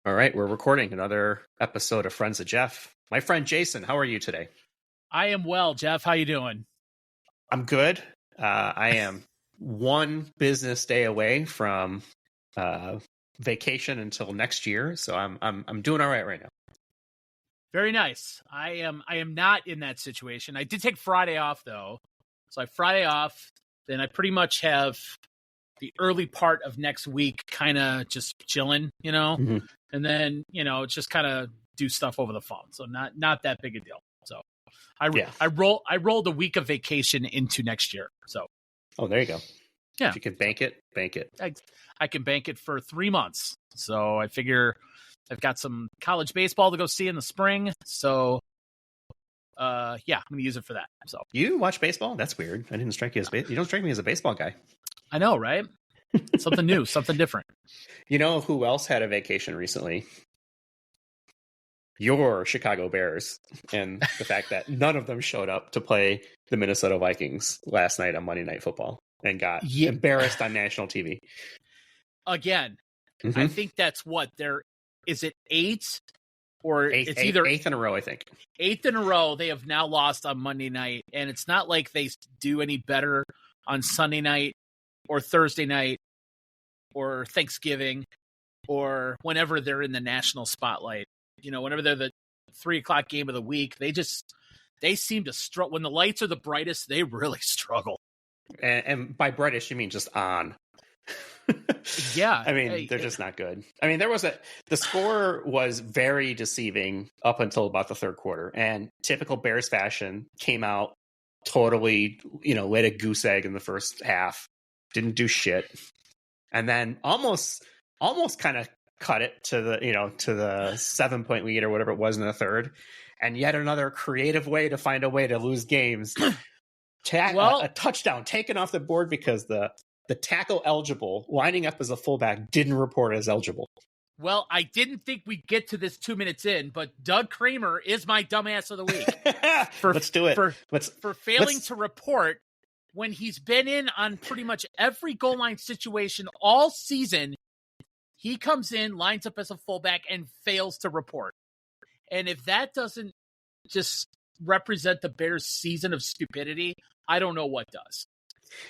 All right, we're recording another episode of Friends of Jeff. My friend Jason, how are you today? I am well, Jeff. How you doing? I'm good. I am one business day away from vacation until next year, so I'm doing all right now. Very nice. I am not in that situation. I did take Friday off though, so I have Friday off. Then I pretty much have the early part of next week kind of just chilling, Mm-hmm. and then just kind of do stuff over the phone. So not that big a deal. So I rolled a week of vacation into next year. So there you go. Yeah, if you can bank it. I can bank it for 3 months. So I figure I've got some college baseball to go see in the spring. So I'm gonna use it for that. So You watch baseball? That's weird. I didn't strike you as you don't strike me as a baseball guy. I know, right? Something new, something different. You know who else had a vacation recently? Your Chicago Bears, and the fact that none of them showed up to play the Minnesota Vikings last night on Monday Night Football and got embarrassed on national TV. Again, Mm-hmm. I think that's is it 8 or it's either eighth in a row, I think. 8th in a row they have now lost on Monday night, and it's not like they do any better on Sunday night or Thursday night or Thanksgiving or whenever they're in the national spotlight. Whenever they're the 3:00 game of the week, they seem to struggle. When the lights are the brightest, they really struggle. And by brightest, you mean just on. Yeah. I mean, they're just not good. I mean, the score was very deceiving up until about the third quarter, and typical Bears fashion came out totally, laid a goose egg in the first half, didn't do shit. And then almost kind of cut it to the 7-point lead or whatever it was in the third, and yet another creative way to find a way to lose games. A touchdown taken off the board because the tackle eligible lining up as a fullback didn't report as eligible. Well, I didn't think we'd get to this 2 minutes in, but Doug Kramer is my dumbass of the week. Let's do it. For failing to report when he's been in on pretty much every goal line situation all season. He comes in, lines up as a fullback, and fails to report. And if that doesn't just represent the Bears' season of stupidity, I don't know what does.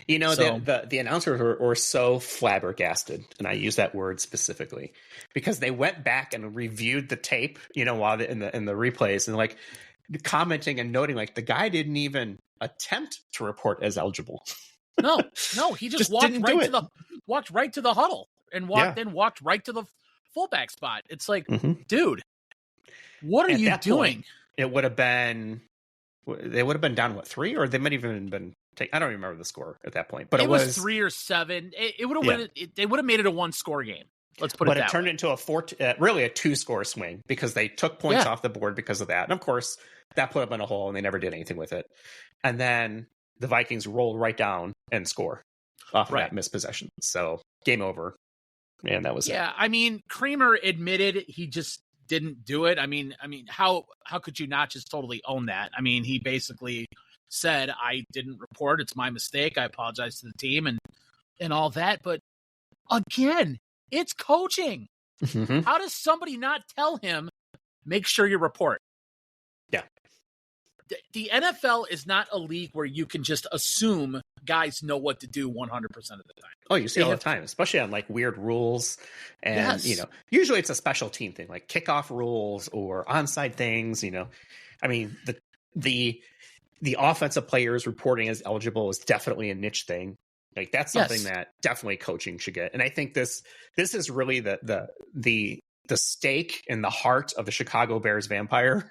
The announcers were so flabbergasted, and I use that word specifically because they went back and reviewed the tape, while in the replays, and like commenting and noting like the guy didn't even attempt to report as eligible. No, he just walked right to the huddle. And walked right to the fullback spot. It's like, Dude, what are you doing? It would have been, they would have been down 3, or they might even been. I don't remember the score at that point, but it was 3 or 7. It would have they would have made it a 1-score game. Let's put it that way. But it turned into really a 2-score swing because they took points off the board because of that, and of course that put them in a hole, and they never did anything with it. And then the Vikings rolled right down and score off of that missed possession. So game over. And that was it. I mean, Kramer admitted he just didn't do it. I mean, how could you not just totally own that? I mean, he basically said, I didn't report. It's my mistake. I apologize to the team and all that. But again, it's coaching. Mm-hmm. How does somebody not tell him, make sure you report? Yeah. The NFL is not a league where you can just assume guys know what to do 100% of the time. Oh, you see all the time, especially on like weird rules. And, usually it's a special team thing, like kickoff rules or onside things, I mean, the offensive players reporting as eligible is definitely a niche thing. Like that's something that definitely coaching should get. And I think this is really the stake in the heart of the Chicago Bears vampire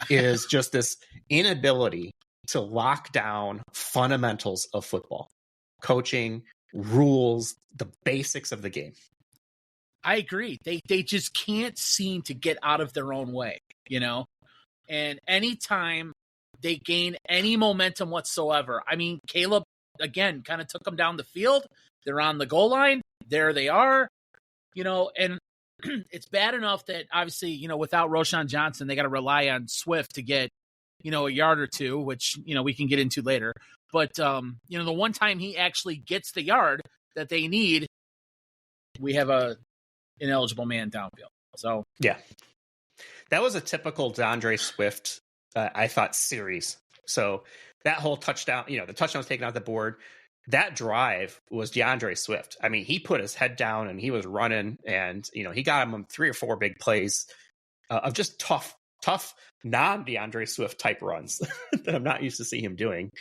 is just this inability to lock down fundamentals of football, coaching, rules, the basics of the game. I agree. They just can't seem to get out of their own way, and anytime they gain any momentum whatsoever, I mean, Caleb, again, kind of took them down the field. They're on the goal line. There they are, and it's bad enough that obviously, without Roschon Johnson, they got to rely on Swift to get, a yard or two, which, we can get into later. But, the one time he actually gets the yard that they need, we have a ineligible man downfield. So yeah, that was a typical DeAndre Swift, I thought, series. So that whole touchdown, the touchdown was taken off the board. That drive was DeAndre Swift. I mean, he put his head down and he was running, and he got him 3 or 4 big plays of just tough non-DeAndre Swift type runs that I'm not used to seeing him doing.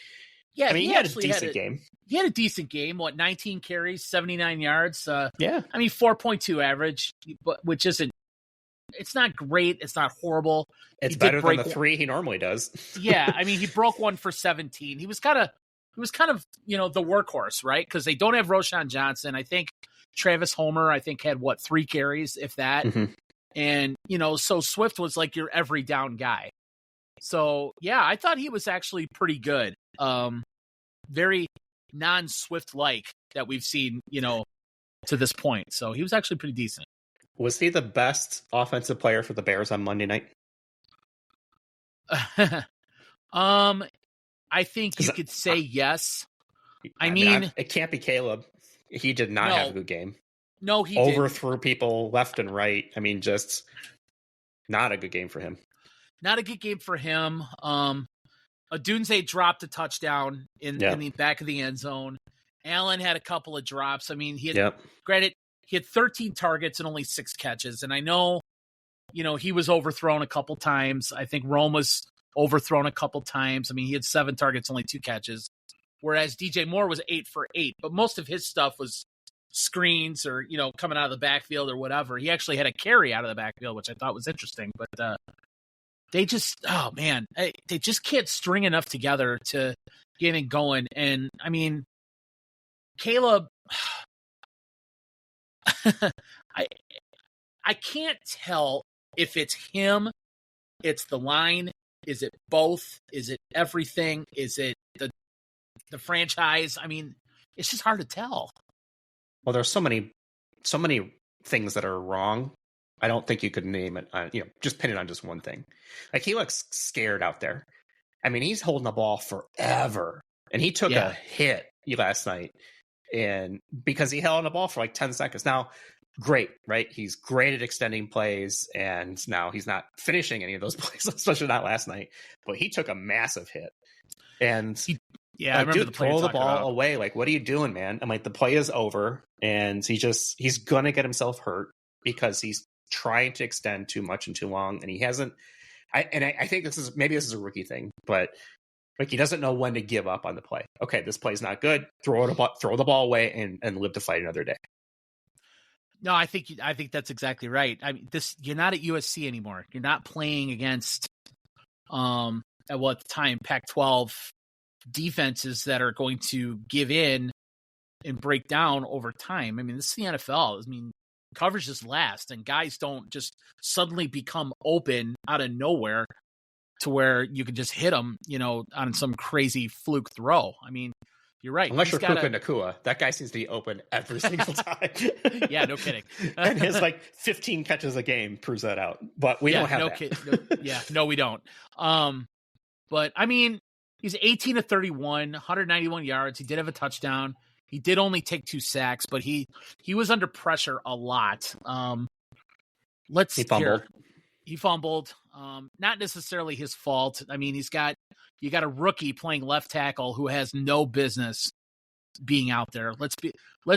Yeah, I mean, he had a decent game. He had a decent game. 19 carries, 79 yards. Yeah. I mean, 4.2 average, which isn't. It's not great. It's not horrible. It's better than the 3 he normally does. Yeah, I mean, he broke one for 17. He was kind of the workhorse, right? Because they don't have Roschon Johnson. I think Travis Homer, had 3 carries, if that. Mm-hmm. And so Swift was like your every down guy. So yeah, I thought he was actually pretty good. Very non-Swift like that we've seen, to this point. So he was actually pretty decent. Was he the best offensive player for the Bears on Monday night? I think you could say yes. I mean, it can't be Caleb. He did not have a good game. No, he overthrew people left and right. I mean, just not a good game for him. Not a good game for him. Adunze dropped a touchdown in the back of the end zone. Allen had a couple of drops. I mean, he had he had 13 targets and only 6 catches. And I know, he was overthrown a couple times. I think Rome was overthrown a couple times. I mean, he had 7 targets, only 2 catches. Whereas DJ Moore was 8 for 8. But most of his stuff was screens or, coming out of the backfield or whatever. He actually had a carry out of the backfield, which I thought was interesting. But they just, they just can't string enough together to get it going. And, I mean, Caleb, I can't tell if it's him, it's the line, is it both, is it everything, is it the franchise? I mean, it's just hard to tell. Well, there's so many things that are wrong. I don't think you could name it, just pin it on just one thing. Like, he looks scared out there. I mean, he's holding the ball forever, and he took a hit last night, and because he held on the ball for like 10 seconds. Now, great, right? He's great at extending plays, and now he's not finishing any of those plays, especially not last night. But he took a massive hit, and I remember dude, throw the ball away. Like, what are you doing, man? I'm like, the play is over, and he's gonna get himself hurt because he's trying to extend too much and too long, and he hasn't. I think this is a rookie thing, but like, he doesn't know when to give up on the play. Okay, this play's not good. Throw the ball away and live to fight another day. No, I think that's exactly right. I mean, you're not at USC anymore. You're not playing against at the time Pac-12 defenses that are going to give in and break down over time. I mean, this is the NFL. I mean, coverage is last, and guys don't just suddenly become open out of nowhere to where you can just hit them, on some crazy fluke throw. I mean, you're right. Unless you're Puka Nacua, that guy seems to be open every single time. Yeah, no kidding. And his 15 catches a game proves that out. But we don't have that. No, we don't. But I mean, he's 18 of 31, 191 yards. He did have a touchdown. He did only take 2 sacks, but he was under pressure a lot. He fumbled. He fumbled. Not necessarily his fault. I mean, you got a rookie playing left tackle who has no business being out there. Let's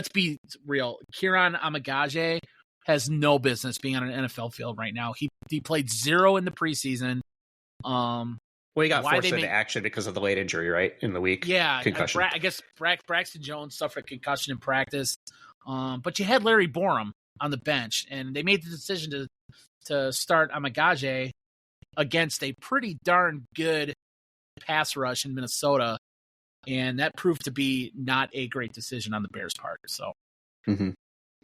be real. Kieran Amagaje has no business being on an NFL field right now. He played 0 in the preseason. Well, he got forced into action because of the late injury, right? In the week. Yeah. Concussion. I guess Braxton Jones suffered a concussion in practice. But you had Larry Borum on the bench, and they made the decision to start Amagaje against a pretty darn good pass rush in Minnesota. And that proved to be not a great decision on the Bears' part. So,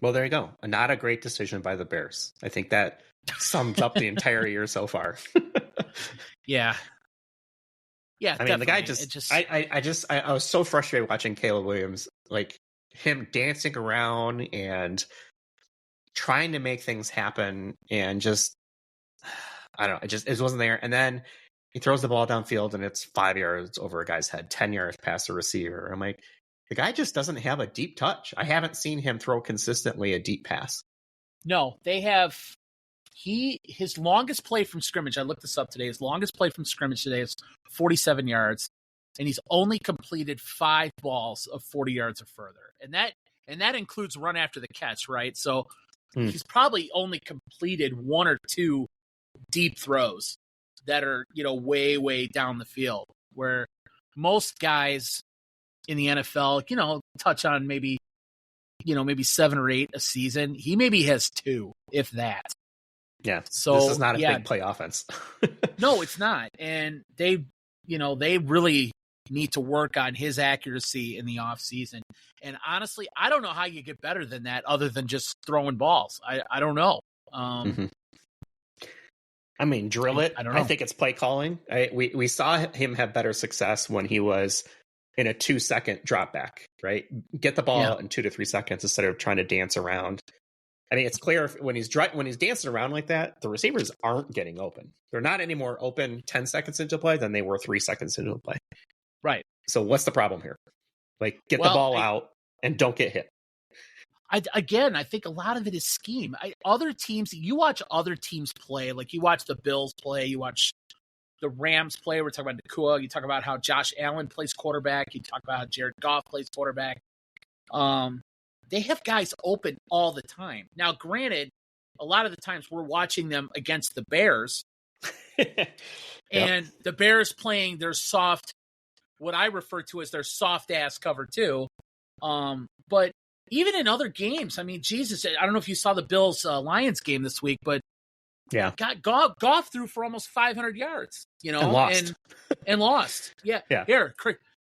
Well, there you go. Not a great decision by the Bears. I think that sums up the entire year so far. Yeah. Yeah, I mean, the guy I was so frustrated watching Caleb Williams, like him dancing around and trying to make things happen, and just, I don't know, it wasn't there. And then he throws the ball downfield and it's 5 yards over a guy's head, 10 yards past the receiver. I'm like, the guy just doesn't have a deep touch. I haven't seen him throw consistently a deep pass. No, they have his longest play from scrimmage, I looked this up today, his longest play from scrimmage today is 47 yards, and he's only completed 5 balls of 40 yards or further. And that includes run after the catch, right? So he's probably only completed 1 or 2 deep throws that are, way, way down the field, where most guys in the NFL, touch on maybe 7 or 8 a season. He maybe has 2, if that. Yeah. So this is not a big play offense. No, it's not. And they really need to work on his accuracy in the offseason. And honestly, I don't know how you get better than that other than just throwing balls. I don't know. I mean, drill it. I don't know. I think it's play calling. We saw him have better success when he was in a 2-second drop back, right? Get the ball out in 2 to 3 seconds instead of trying to dance around. I mean, it's clear when he's dancing around like that, the receivers aren't getting open. They're not any more open 10 seconds into play than they were 3 seconds into play. Right. So what's the problem here? Like, get the ball out and don't get hit. I think a lot of it is scheme. Other teams, you watch other teams play, like you watch the Bills play, you watch the Rams play. We're talking about Nakua. You talk about how Josh Allen plays quarterback. You talk about how Jared Goff plays quarterback. They have guys open all the time. Now, granted, a lot of the times we're watching them against the Bears, and the Bears playing their soft, what I refer to as their soft ass cover 2. But even in other games, I mean, Jesus, I don't know if you saw the Bills Lions game this week, but Goff threw for almost 500 yards, and lost. And lost. Yeah.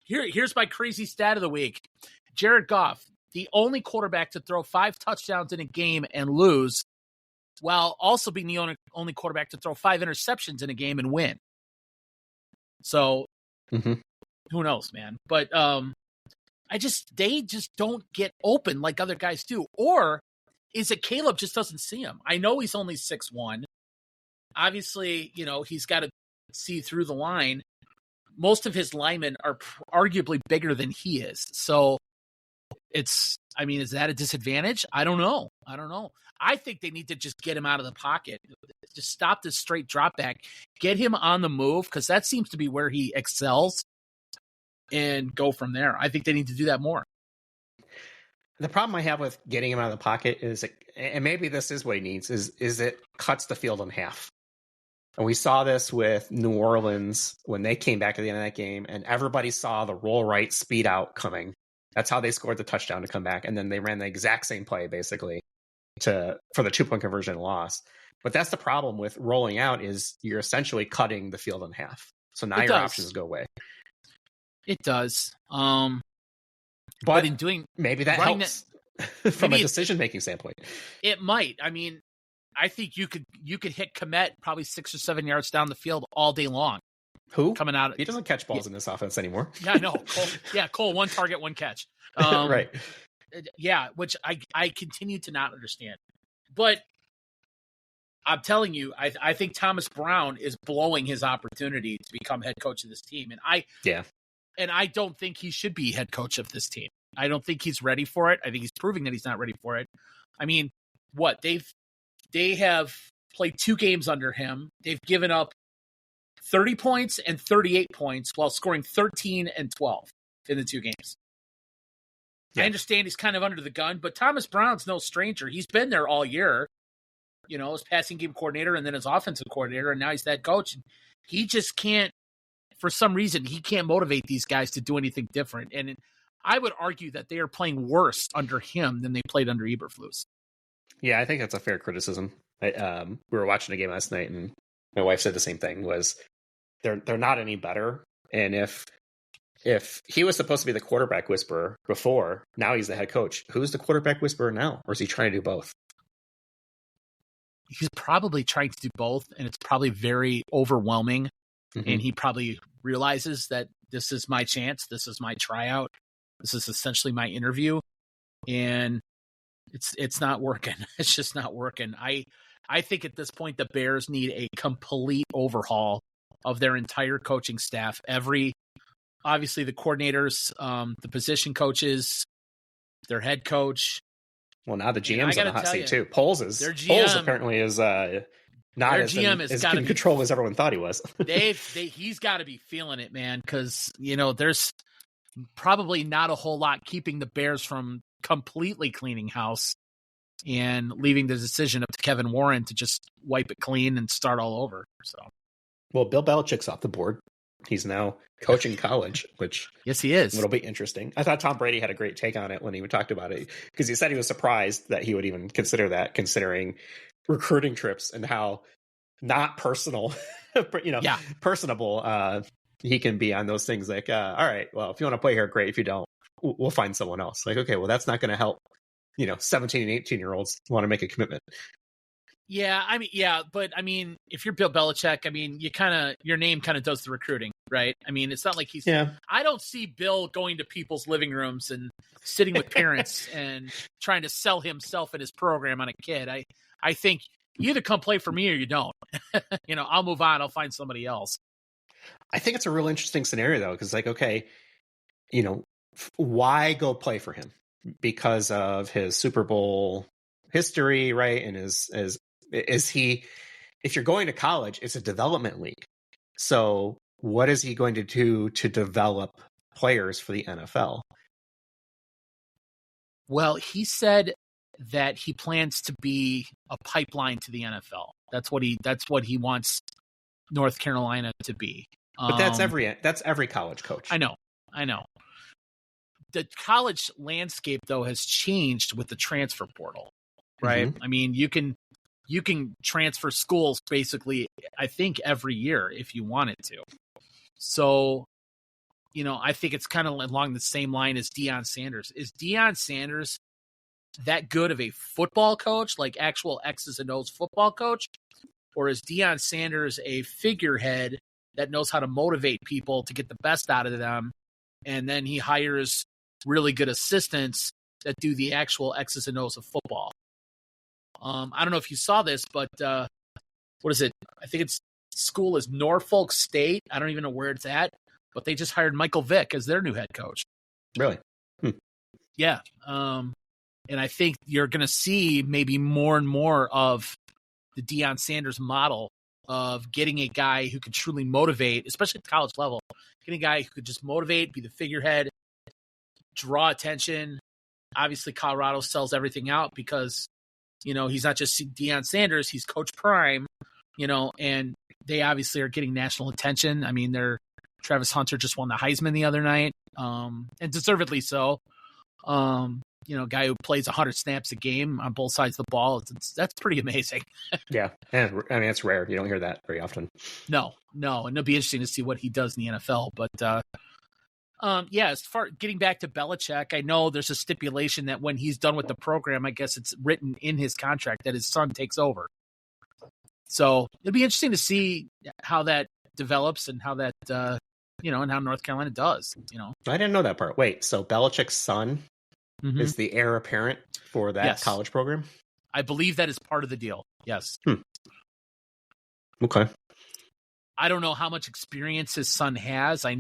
Here's my crazy stat of the week. Jared Goff, the only quarterback to throw 5 touchdowns in a game and lose, while also being the only quarterback to throw 5 interceptions in a game and win. So who knows, man? But they just don't get open like other guys do. Or is it Caleb just doesn't see him? I know he's only 6'1". Obviously, he's got to see through the line. Most of his linemen are arguably bigger than he is. So is that a disadvantage? I don't know. I think they need to just get him out of the pocket. Just stop this straight drop back. Get him on the move, because that seems to be where he excels, and go from there. I think they need to do that more. The problem I have with getting him out of the pocket is, and maybe this is what he needs, is it cuts the field in half. And we saw this with New Orleans when they came back at the end of that game, and everybody saw the roll right, speed out coming. That's how they scored the touchdown to come back. And then they ran the exact same play, basically, for the 2-point conversion and loss. But that's the problem with rolling out, is you're essentially cutting the field in half. So now your options go away. It does. But in doing, maybe that helps from a decision-making standpoint. It might. I mean, I think you could hit Kmet probably 6 or 7 yards down the field all day long. Who? Coming out? He doesn't catch balls in this offense anymore. Yeah, I know. Cole, 1 target, 1 catch. Right. Yeah, which I continue to not understand. But I'm telling you, I think Thomas Brown is blowing his opportunity to become head coach of this team. And I don't think he should be head coach of this team. I don't think he's ready for it. I think he's proving that he's not ready for it. I mean, they have played 2 games under him. They've given up 30 points and 38 points while scoring 13 and 12 in the 2 games. Yeah. I understand he's kind of under the gun, but Thomas Brown's no stranger. He's been there all year, as passing game coordinator and then as offensive coordinator, and now he's that coach. And he just can't, for some reason, he can't motivate these guys to do anything different. And I would argue that they are playing worse under him than they played under Eberflus. Yeah, I think that's a fair criticism. We were watching a game last night, and my wife said the same thing, was they're not any better. And if he was supposed to be the quarterback whisperer before, now he's the head coach. Who's the quarterback whisperer now? Or is he trying to do both? He's probably trying to do both, and it's probably very overwhelming. Mm-hmm. And he probably realizes that this is my chance. This is my tryout. This is essentially my interview. And it's not working. It's just not working. I think at this point, the Bears need a complete overhaul of their entire coaching staff. Obviously the coordinators, the position coaches, their head coach, Well, now the GM's on the hot seat too. Their Poles GM, apparently is not as in be, control as everyone thought he was. He's got to be feeling it, man, because there's probably not a whole lot keeping the Bears from completely cleaning house and leaving the decision up to Kevin Warren to just wipe it clean and start all over. So, well, Bill Belichick's off the board. He's now coaching college, which yes, he is. It'll be interesting. I thought Tom Brady had a great take on it when he talked about it, because he said he was surprised that he would even consider that, considering recruiting trips and how not personal, personable he can be on those things. Like, all right, well, if you want to play here, great. If you don't, we'll find someone else. Like, okay, well, that's not going to help. 17 and 18-year-olds want to make a commitment. Yeah, but if you're Bill Belichick, your name kind of does the recruiting, right? It's not like he's. Yeah. I don't see Bill going to people's living rooms and sitting with parents and trying to sell himself and his program on a kid. I think you either come play for me or you don't. I'll move on. I'll find somebody else. I think it's a real interesting scenario though, because okay, why go play for him? Because of his Super Bowl history, right? And is he, if you're going to college, it's a development league. So what is he going to do to develop players for the NFL? Well, he said that he plans to be a pipeline to the NFL. That's what he wants North Carolina to be. But that's every college coach. I know. The college landscape though has changed with the transfer portal, right? Mm-hmm. You can transfer schools basically, I think, every year if you wanted to. So, I think it's kind of along the same line as Deion Sanders. Is Deion Sanders that good of a football coach, like actual X's and O's football coach? Or is Deion Sanders a figurehead that knows how to motivate people to get the best out of them, and then he hires really good assistants that do the actual X's and O's of football? I don't know if you saw this, but what is it? I think school is Norfolk State. I don't even know where it's at, but they just hired Michael Vick as their new head coach. Really? Yeah. And I think you're going to see maybe more and more of the Deion Sanders model of getting a guy who could truly motivate, especially at the college level, getting a guy who could just motivate, be the figurehead, draw attention. Obviously, Colorado sells everything out because, he's not just Deion Sanders, he's Coach Prime, and they obviously are getting national attention. Travis Hunter just won the Heisman the other night, and deservedly so. Guy who plays 100 snaps a game on both sides of the ball. That's pretty amazing. Yeah. And it's rare. You don't hear that very often. No. And it'll be interesting to see what he does in the NFL. But, as far getting back to Belichick, I know there's a stipulation that when he's done with the program, I guess it's written in his contract that his son takes over. So it'll be interesting to see how that develops and how that, and how North Carolina does, I didn't know that part. Wait, so Belichick's son is the heir apparent for that college program? I believe that is part of the deal. Yes. Okay. I don't know how much experience his son has. I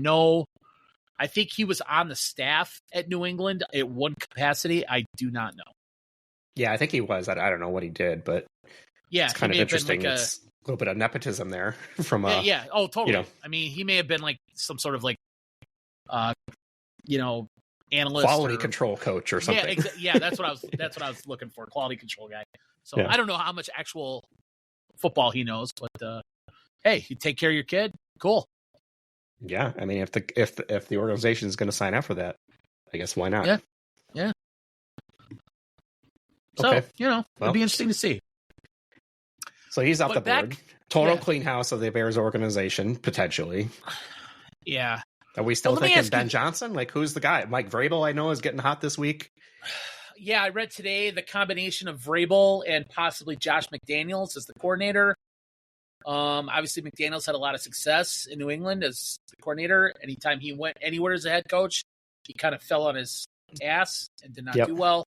think he was on the staff at New England at one capacity. I do not know. Yeah, I think he was. I don't know what he did, but it's kind of interesting. It's a little bit of nepotism there from Oh, totally. He may have been like some sort of analyst, quality control coach or something. That's what I was looking for. Quality control guy. So I don't know how much actual football he knows, but hey, you take care of your kid, cool. Yeah, if the organization is going to sign up for that, I guess why not? Yeah. So it'll be interesting to see. So he's off the board. Total clean house of the Bears organization potentially. Yeah. Are we still thinking Ben Johnson? Like, who's the guy? Mike Vrabel, I know, is getting hot this week. Yeah, I read today the combination of Vrabel and possibly Josh McDaniels as the coordinator. Obviously, McDaniels had a lot of success in New England as the coordinator. Anytime he went anywhere as a head coach, he kind of fell on his ass and did not do well.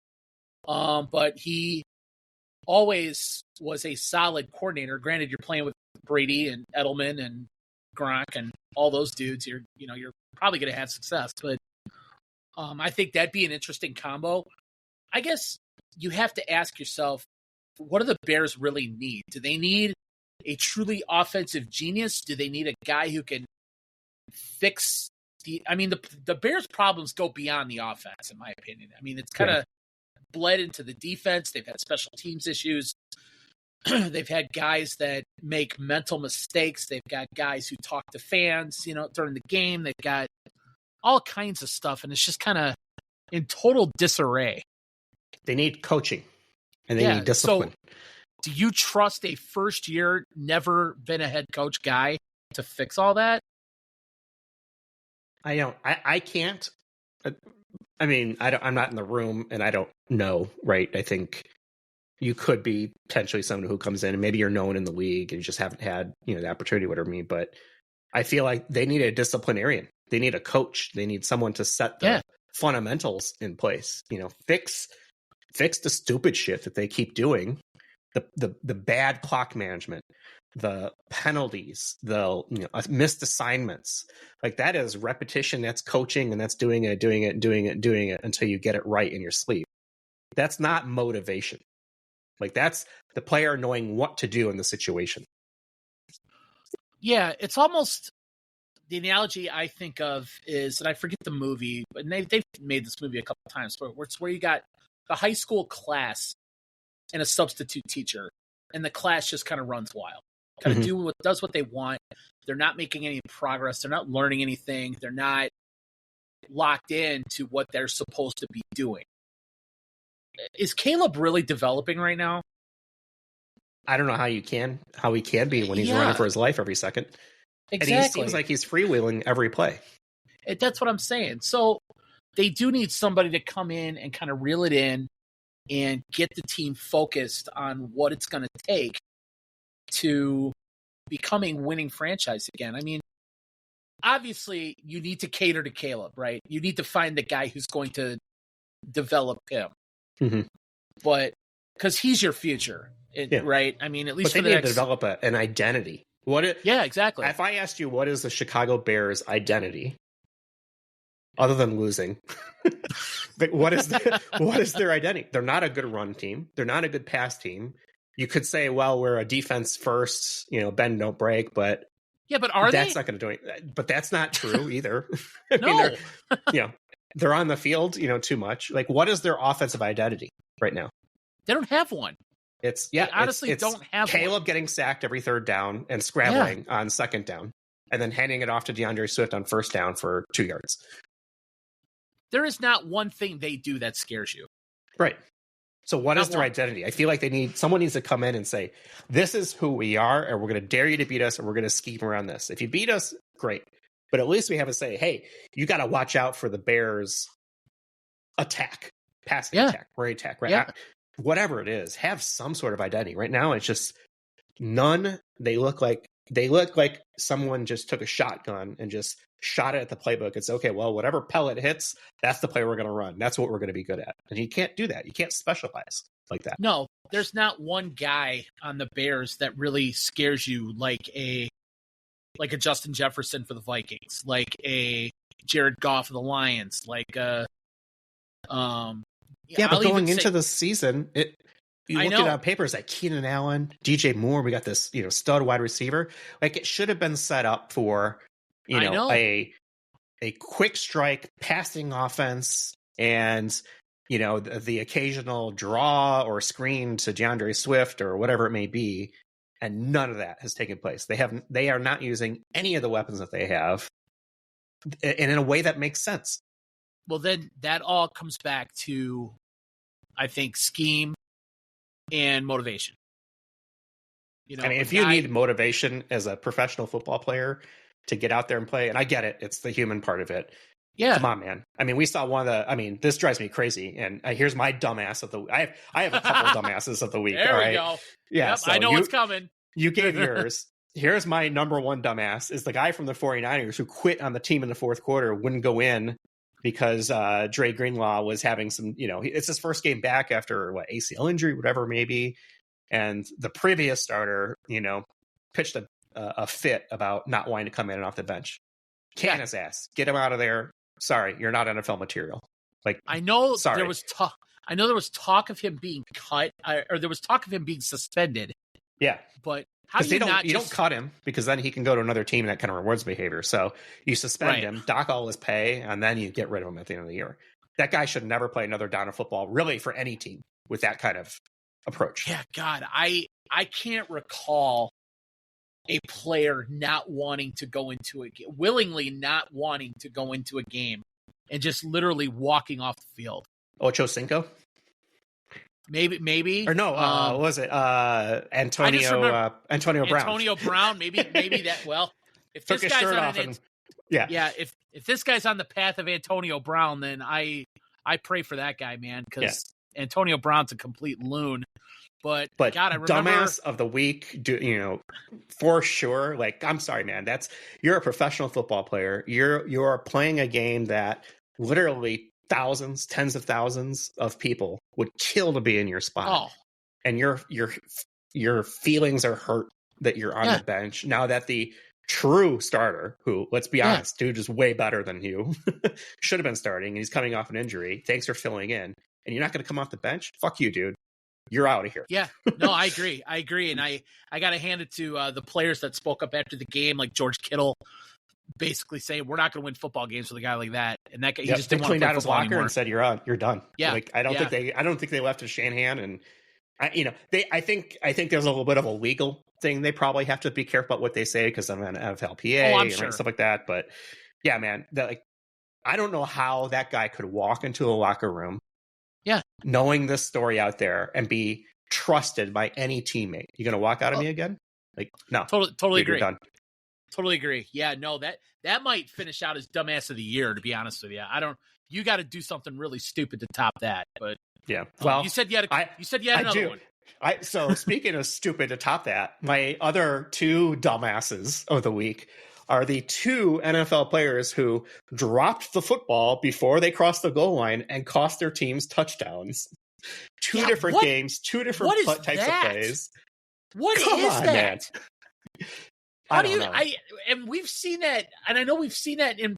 But he always was a solid coordinator. Granted, you're playing with Brady and Edelman and Gronk and all those dudes. You're probably going to have success. But I think that'd be an interesting combo. I guess you have to ask yourself, what do the Bears really need? Do they need a truly offensive genius? Do they need a guy who can fix the Bears' problems go beyond the offense, in my opinion. I mean, it's kind of bled into the defense. They've had special teams issues. They've had guys that make mental mistakes. They've got guys who talk to fans, during the game. They've got all kinds of stuff, and it's just kind of in total disarray. They need coaching, and they need discipline. So, do you trust a first-year, never been a head coach guy to fix all that? I don't. I can't. I mean, I'm not in the room, and I don't know, right? I think you could be potentially someone who comes in, and maybe you're known in the league, and you just haven't had the opportunity, whatever me. But I feel like they need a disciplinarian. They need a coach. They need someone to set the fundamentals in place. Fix the stupid shit that they keep doing. The bad clock management, the penalties, the missed assignments. Like, that is repetition, that's coaching, and that's doing it until you get it right in your sleep. That's not motivation. Like, that's the player knowing what to do in the situation. Yeah, it's almost the analogy I think of is, and I forget the movie, but they've made this movie a couple of times, where it's where you got the high school class and a substitute teacher, and the class just kind of runs wild, kind of does what they want. They're not making any progress. They're not learning anything. They're not locked in to what they're supposed to be doing. Is Caleb really developing right now? I don't know how he can be when he's running for his life every second. Exactly. And he seems like he's freewheeling every play. That's what I'm saying. So they do need somebody to come in and kind of reel it in and get the team focused on what it's going to take to becoming winning franchise again. I mean, obviously you need to cater to Caleb, right? You need to find the guy who's going to develop him. Mm-hmm. But because he's your future, right? I mean, at least but they need to develop an identity. Exactly. If I asked you, what is the Chicago Bears identity, other than losing, what is their identity? They're not a good run team. They're not a good pass team. You could say, well, we're a defense first, bend don't break, but that's not going to do it. But that's not true either. No. They're on the field, too much. Like, what is their offensive identity right now? They don't have one. They honestly don't have Caleb one. Getting sacked every third down and scrambling on second down, and then handing it off to DeAndre Swift on first down for 2 yards. There is not one thing they do that scares you. Right. So what is their identity? I feel like someone needs to come in and say, this is who we are, and we're going to dare you to beat us, and we're going to scheme around this. If you beat us, great. But at least we have to say, hey, you got to watch out for the Bears' attack, passing attack, run attack, right? Yeah. Whatever it is, have some sort of identity. Right now, it's just none. They look like someone just took a shotgun and just shot it at the playbook. It's okay. Well, whatever pellet hits, that's the play we're going to run. That's what we're going to be good at. And you can't do that. You can't specialize like that. No, there's not one guy on the Bears that really scares you like a Justin Jefferson for the Vikings, like a Jared Goff for the Lions, like a but going into the season, you look at on papers like Keenan Allen, DJ Moore, we got this, stud wide receiver. Like, it should have been set up for, a quick strike passing offense and, the occasional draw or screen to DeAndre Swift or whatever it may be. And none of that has taken place. They are not using any of the weapons that they have, and in a way that makes sense. Well, then that all comes back to, I think, scheme and motivation. If you need motivation as a professional football player to get out there and play, and I get it, it's the human part of it. Yeah. Come on, man. We saw this drives me crazy. And here's my dumbass of the week. I have a couple dumbasses of the week. There all we right? go. Yeah. Yep, So I know what's coming. You gave yours. Here's my number one dumbass is the guy from the 49ers who quit on the team in the fourth quarter, wouldn't go in because Dre Greenlaw was having some, it's his first game back after ACL injury, whatever, maybe. And the previous starter, pitched a fit about not wanting to come in and off the bench. Can his ass. Get him out of there. Sorry, you're not NFL material. Like, I know sorry. I know there was talk of him being cut, or there was talk of him being suspended. Yeah. But how do you don't cut him, because then he can go to another team that kind of rewards behavior. So you suspend him, dock all his pay, and then you get rid of him at the end of the year. That guy should never play another down of football, really, for any team with that kind of approach. Yeah, God, I can't recall a player not wanting to go into a game, willingly not wanting to go into a game, and just literally walking off the field. Ocho Cinco? Maybe. Or no, what was it? Antonio Brown. Antonio Brown, maybe that. Well, if took this his guy's shirt on off if this guy's on the path of Antonio Brown, then I pray for that guy, man, because Antonio Brown's a complete loon. But God, I remember dumbass of the week, for sure. Like, I'm sorry, man. You're a professional football player. You're playing a game that literally thousands, tens of thousands of people would kill to be in your spot. Oh. And your feelings are hurt that you're on the bench now that the true starter, who, let's be honest, dude is way better than you, should have been starting, and he's coming off an injury. Thanks for filling in. And you're not going to come off the bench? Fuck you, dude. You're out of here. Yeah, no, I agree. And I got to hand it to the players that spoke up after the game, like George Kittle, basically saying we're not going to win football games with a guy like that. And that guy, he just didn't want to play out his football locker anymore. And said, "You're out. You're done." Yeah, like I don't think they left to Shanahan, and I think there's a little bit of a legal thing. They probably have to be careful about what they say because I'm an NFLPA and stuff like that. But yeah, man, I don't know how that guy could walk into a locker room, knowing this story out there and be trusted by any teammate. You gonna walk out of me again? Like, no, totally agree. You're done. Totally agree. Yeah, no, that might finish out as dumbass of the year, to be honest with you. You got to do something really stupid to top that. But yeah, well, you said you had another one. So speaking of stupid to top that, my other two dumbasses of the week are the two NFL players who dropped the football before they crossed the goal line and cost their teams touchdowns. Two different games, two different types of plays. What is that? Man. How do you? And we've seen that, and I know we've seen that in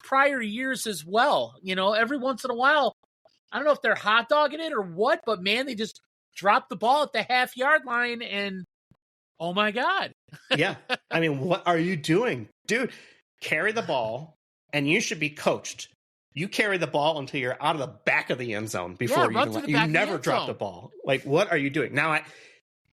prior years as well. Every once in a while, I don't know if they're hot dogging it or what, but man, they just drop the ball at the half-yard line, and oh my God. Yeah, I mean, what are you doing, dude? Carry the ball, and you should be coached. You carry the ball until you're out of the back of the end zone before you never drop the ball. Like, what are you doing now?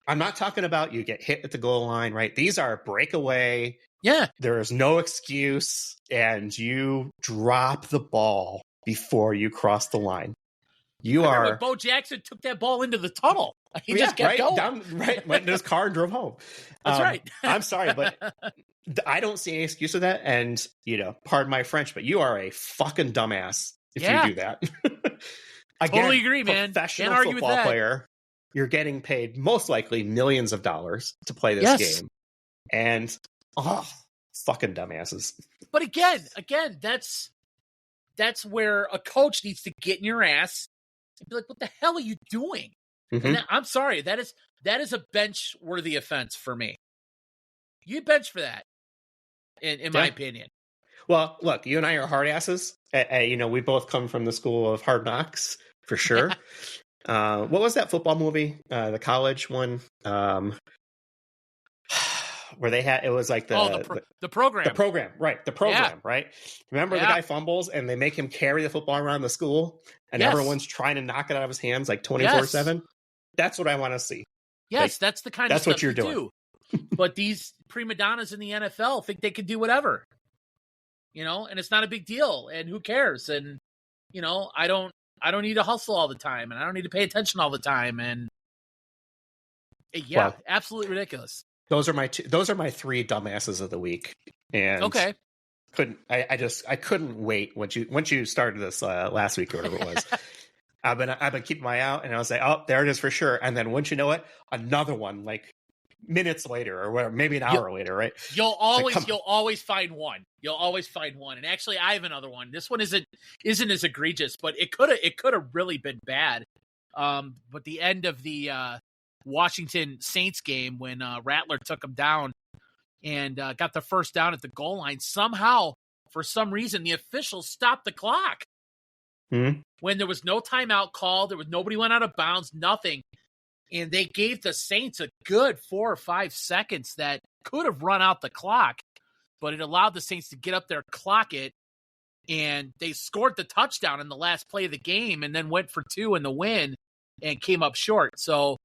I'm not talking about you get hit at the goal line, right? These are breakaway. Yeah. There is no excuse, and you drop the ball before you cross the line. When Bo Jackson took that ball into the tunnel. He just kept going. Went into his car and drove home. That's right. I'm sorry, but I don't see any excuse of that. And, pardon my French, but you are a fucking dumbass if you do that. Again, totally agree, man. Professional Can't argue football with that. Player. You're getting paid most likely millions of dollars to play this game. And, fucking dumbasses. But again, that's where a coach needs to get in your ass and be like, what the hell are you doing? Mm-hmm. And I'm sorry, that is a bench-worthy offense for me. You bench for that, in my opinion. Well, look, you and I are hard asses. We both come from the school of Hard Knocks, for sure. What was that football movie? The college one, where they had, it was like the program. The program, right? The program, right? Remember the guy fumbles and they make him carry the football around the school, and everyone's trying to knock it out of his hands like 24/7. That's what I want to see. Yes, that's the kind of stuff what you're doing. But these prima donnas in the NFL think they can do whatever, and it's not a big deal, and who cares? And I don't need to hustle all the time, and I don't need to pay attention all the time, and absolutely ridiculous. Those are my three dumbasses of the week. And I couldn't wait once you started this last week or whatever it was. I've been keeping my eye out, and I was like, oh, there it is for sure. And then once you know it, another one like minutes later or whatever, maybe an hour later, right? You'll always find one. You'll always find one. And actually, I have another one. This one isn't as egregious, but it could have really been bad. But the end of the Washington Saints game when Rattler took him down and got the first down at the goal line, somehow, for some reason, the officials stopped the clock. Mm-hmm. when there was no timeout call, nobody went out of bounds, nothing. And they gave the Saints a good 4 or 5 seconds that could have run out the clock, but it allowed the Saints to get up there, clock it, and they scored the touchdown in the last play of the game and then went for 2 in the win and came up short. So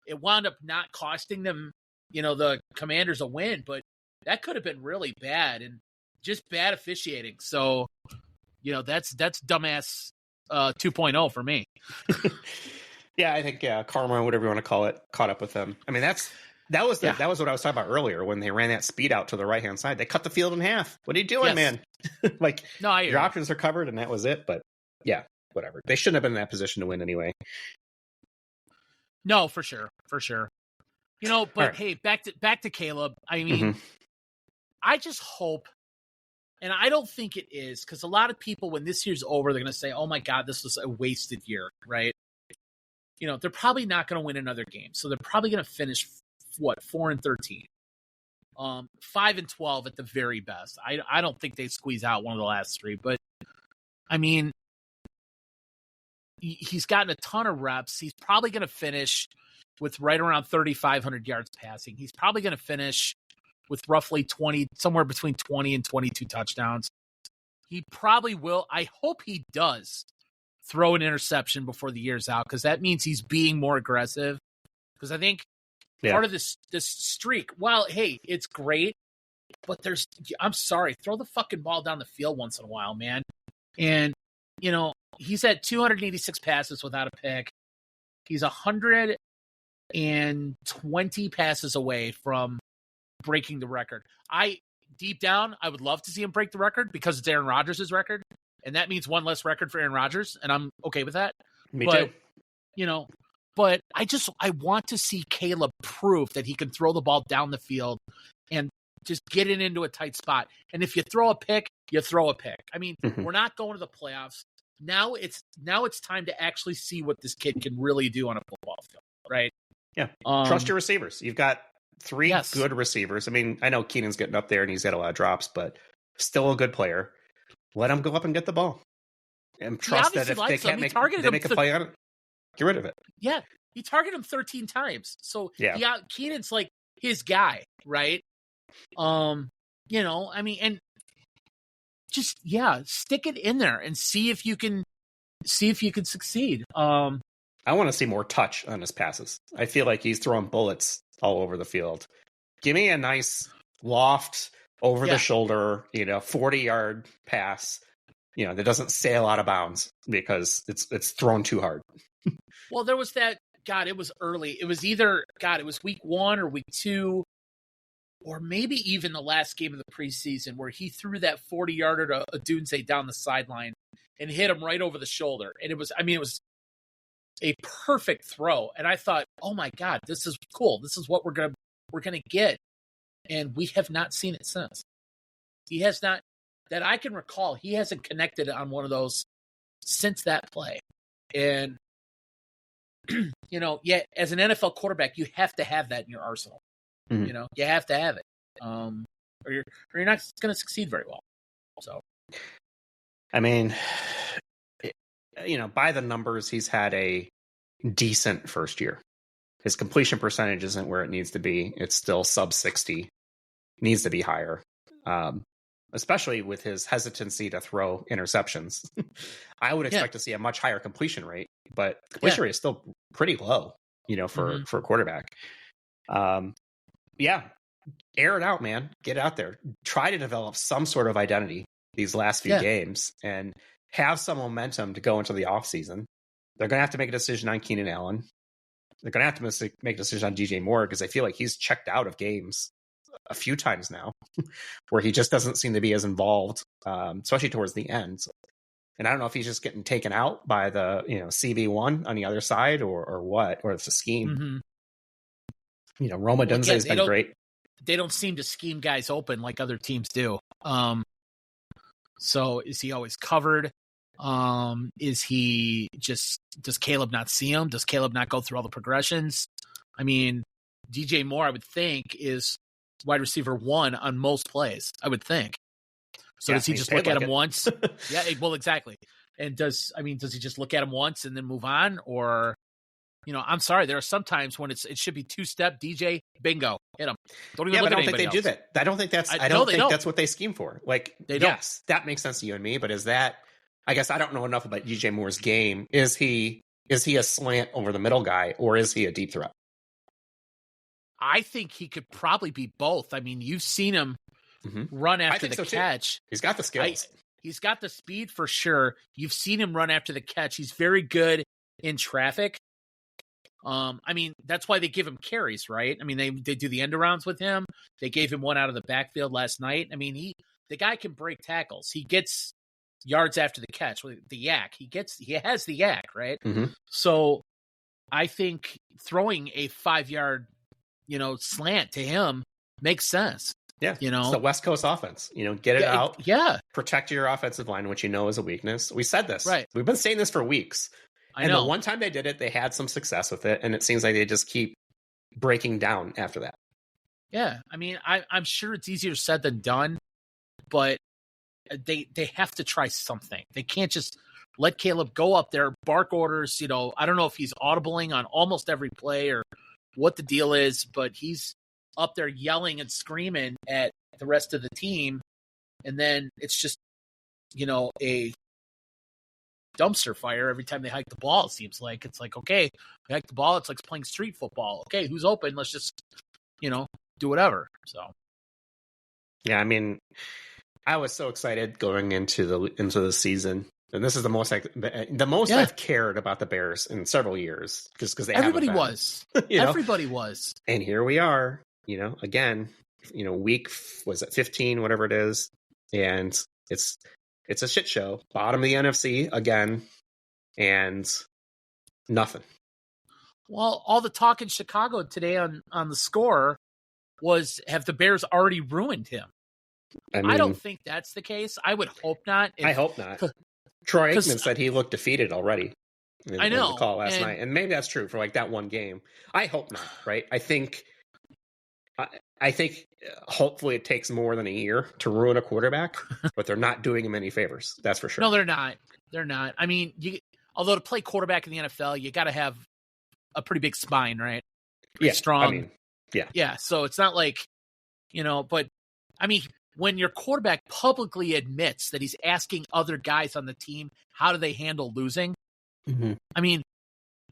it wound up not costing them, the Commanders a win, but that could have been really bad and just bad officiating. So, that's dumbass 2.0 for me. Yeah, I think karma, whatever you want to call it, caught up with them. I mean, that was what I was talking about earlier when they ran that speed out to the right hand side. They cut the field in half. What are you doing, man? Your options are covered, and that was it. But yeah, whatever. They shouldn't have been in that position to win anyway. No, for sure. But right. Hey, back to Caleb. I mean, I just hope, and I don't think it is, because a lot of people, when this year's over, they're going to say, "Oh my God, this was a wasted year," right? They're probably not going to win another game, so they're probably going to finish 4-13, 5-12 at the very best. I don't think they squeeze out one of the last 3, but I mean, he's gotten a ton of reps. He's probably going to finish with right around 3,500 yards passing. He's probably going to finish with roughly somewhere between 20 and 22 touchdowns. He probably will. I hope he does throw an interception before the year's out, because that means he's being more aggressive. Because I think part of this streak, while, hey, it's great, but I'm sorry, throw the fucking ball down the field once in a while, man. And, he's had 286 passes without a pick. He's 120 passes away from breaking the record. Deep down, I would love to see him break the record because it's Aaron Rodgers' record. And that means one less record for Aaron Rodgers, and I'm okay with that. Me too. But I want to see Caleb prove that he can throw the ball down the field and just get it into a tight spot. And if you throw a pick, you throw a pick. I mean, we're not going to the playoffs. Now it's time to actually see what this kid can really do on a football field, right? Yeah. Trust your receivers. You've got 3 good receivers. I mean, I know Keenan's getting up there and he's got a lot of drops, but still a good player. Let him go up and get the ball, and trust that if they can't make a play on it, get rid of it. Yeah, he targeted him 13 times. So Keenan's like his guy, right? I mean, and just stick it in there and see if you can succeed. I want to see more touch on his passes. I feel like he's throwing bullets all over the field. Give me a nice loft over the shoulder, 40-yard pass, that doesn't sail out of bounds because it's thrown too hard. Well, there was that, God, it was early. It was either, it was week 1 or week 2, or maybe even the last game of the preseason where he threw that 40-yarder to Odunze down the sideline and hit him right over the shoulder. And it was a perfect throw. And I thought, oh my God, this is cool. This is what we're going to get. And we have not seen it since. He has not, that I can recall, he hasn't connected on one of those since that play. And, as an NFL quarterback, you have to have that in your arsenal. You have to have it. Or you're not going to succeed very well. So, I mean, by the numbers, he's had a decent first year. His completion percentage isn't where it needs to be. It's still sub 60. Needs to be higher, especially with his hesitancy to throw interceptions. I would expect to see a much higher completion rate, but completion rate is still pretty low, for a quarterback. Air it out, man. Get out there. Try to develop some sort of identity these last few games and have some momentum to go into the offseason. They're going to have to make a decision on Keenan Allen. They're going to have to make a decision on DJ Moore because I feel like he's checked out of games a few times now where he just doesn't seem to be as involved, especially towards the end. And I don't know if he's just getting taken out by the, CB1 on the other side or what, or it's a scheme. Roma Dunze has been great. They don't seem to scheme guys open like other teams do. So is he always covered? Is he does Caleb not see him? Does Caleb not go through all the progressions? I mean, DJ Moore, I would think, is wide receiver 1 on most plays, I would think. So does he just look at him once? Yeah, well, exactly. And does he just look at him once and then move on? Or, I'm sorry, there are some times when it should be two-step DJ, bingo, hit him. Don't even look at anybody else. I don't think they do that. I don't think that's what they scheme for. Like, yes, that makes sense to you and me, but is that, I guess I don't know enough about DJ Moore's game. Is he a slant over the middle guy, or is he a deep threat? I think he could probably be both. I mean, you've seen him run after the catch. Too. He's got the skills. He's got the speed for sure. You've seen him run after the catch. He's very good in traffic. I mean, that's why they give him carries, right? I mean, they do the end arounds with him. They gave him one out of the backfield last night. I mean, the guy can break tackles. He gets yards after the catch. The yak. He has the yak, right? Mm-hmm. So I think throwing a 5-yard, slant to him makes sense. Yeah. It's the West Coast offense. Get it out. Yeah. Protect your offensive line, which is a weakness. We said this. Right. We've been saying this for weeks. I know. The one time they did it, they had some success with it, and it seems like they just keep breaking down after that. Yeah. I mean, I'm sure it's easier said than done, but they have to try something. They can't just let Caleb go up there, bark orders. I don't know if he's audibling on almost every play or what the deal is, but he's up there yelling and screaming at the rest of the team. And then it's just, a dumpster fire every time they hike the ball. It seems like it's like, okay, we hike the ball. It's like playing street football. Okay, who's open? Let's just, do whatever. So, yeah, I mean, I was so excited going into the season, and this is the most I've cared about the Bears in several years, because everybody was, everybody was, and here we are. Again, week was it 15, whatever it is, and it's a shit show. Bottom of the NFC again, and nothing. Well, all the talk in Chicago today on the score was, have the Bears already ruined him? I don't think that's the case. I would hope not. I hope not. Troy Aikman said he looked defeated already. In the call last night, and maybe that's true for like that one game. I hope not. Right? I think hopefully it takes more than a year to ruin a quarterback, but they're not doing him any favors. That's for sure. No, they're not. They're not. I mean, although to play quarterback in the NFL, you got to have a pretty big spine, right? Pretty strong. I mean, yeah. Yeah. So it's not like, but I mean, when your quarterback publicly admits that he's asking other guys on the team, how do they handle losing? Mm-hmm. I mean,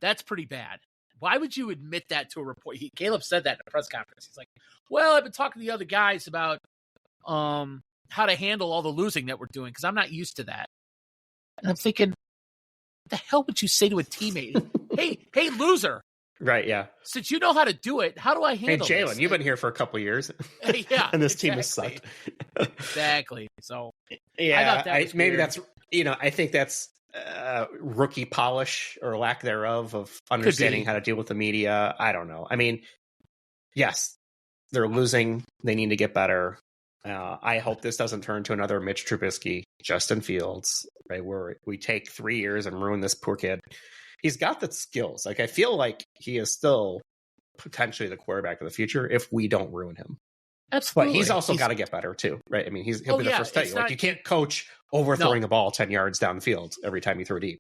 that's pretty bad. Why would you admit that to a report? Caleb said that in a press conference. He's like, well, I've been talking to the other guys about how to handle all the losing that we're doing, because I'm not used to that. And I'm thinking, what the hell would you say to a teammate? hey, loser. Right, yeah. Since you know how to do it, how do I handle Hey, Jalen, this? you've been here for a couple of years. Yeah. And this team has sucked. Exactly. So, yeah, I think that's rookie polish or lack thereof of understanding how to deal with the media. I don't know. I mean, yes, they're losing. They need to get better. I hope this doesn't turn to another Mitch Trubisky, Justin Fields, right? Where we take 3 years and ruin this poor kid. He's got the skills. Like, I feel like he is still potentially the quarterback of the future if we don't ruin him. Absolutely. But he's also got to get better too, right? I mean, he'll be the first to tell you. Like, you can't coach overthrowing a ball 10 yards down the field every time you throw deep.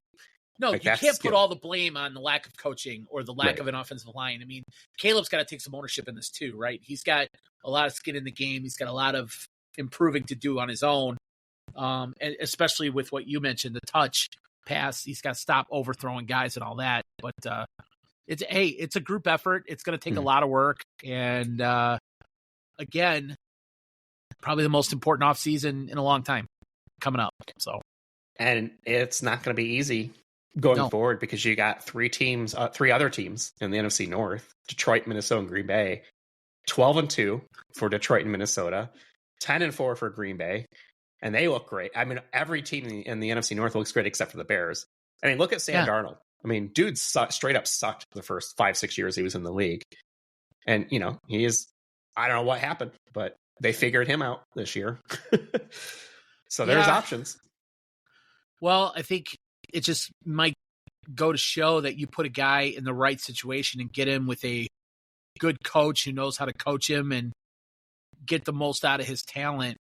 No, you can't put all the blame on the lack of coaching or the lack of an offensive line. I mean, Caleb's got to take some ownership in this too, right? He's got a lot of skin in the game. He's got a lot of improving to do on his own, and especially with what you mentioned, the touch pass. He's got to stop overthrowing guys and all that. But it's a group effort. It's going to take a lot of work. And again, probably the most important offseason in a long time coming up. So, and it's not going to be easy going forward, because you got three other teams in the NFC North: Detroit, Minnesota, and Green Bay. 12-2 for Detroit and Minnesota, 10-4 for Green Bay, and they look great. I mean, every team in the NFC North looks great except for the Bears. I mean, look at Sam Darnold. I mean, dude straight up sucked the first 5-6 years he was in the league, and he is. I don't know what happened, but they figured him out this year. So there's options. Well, I think it just might go to show that you put a guy in the right situation and get him with a good coach who knows how to coach him and get the most out of his talent.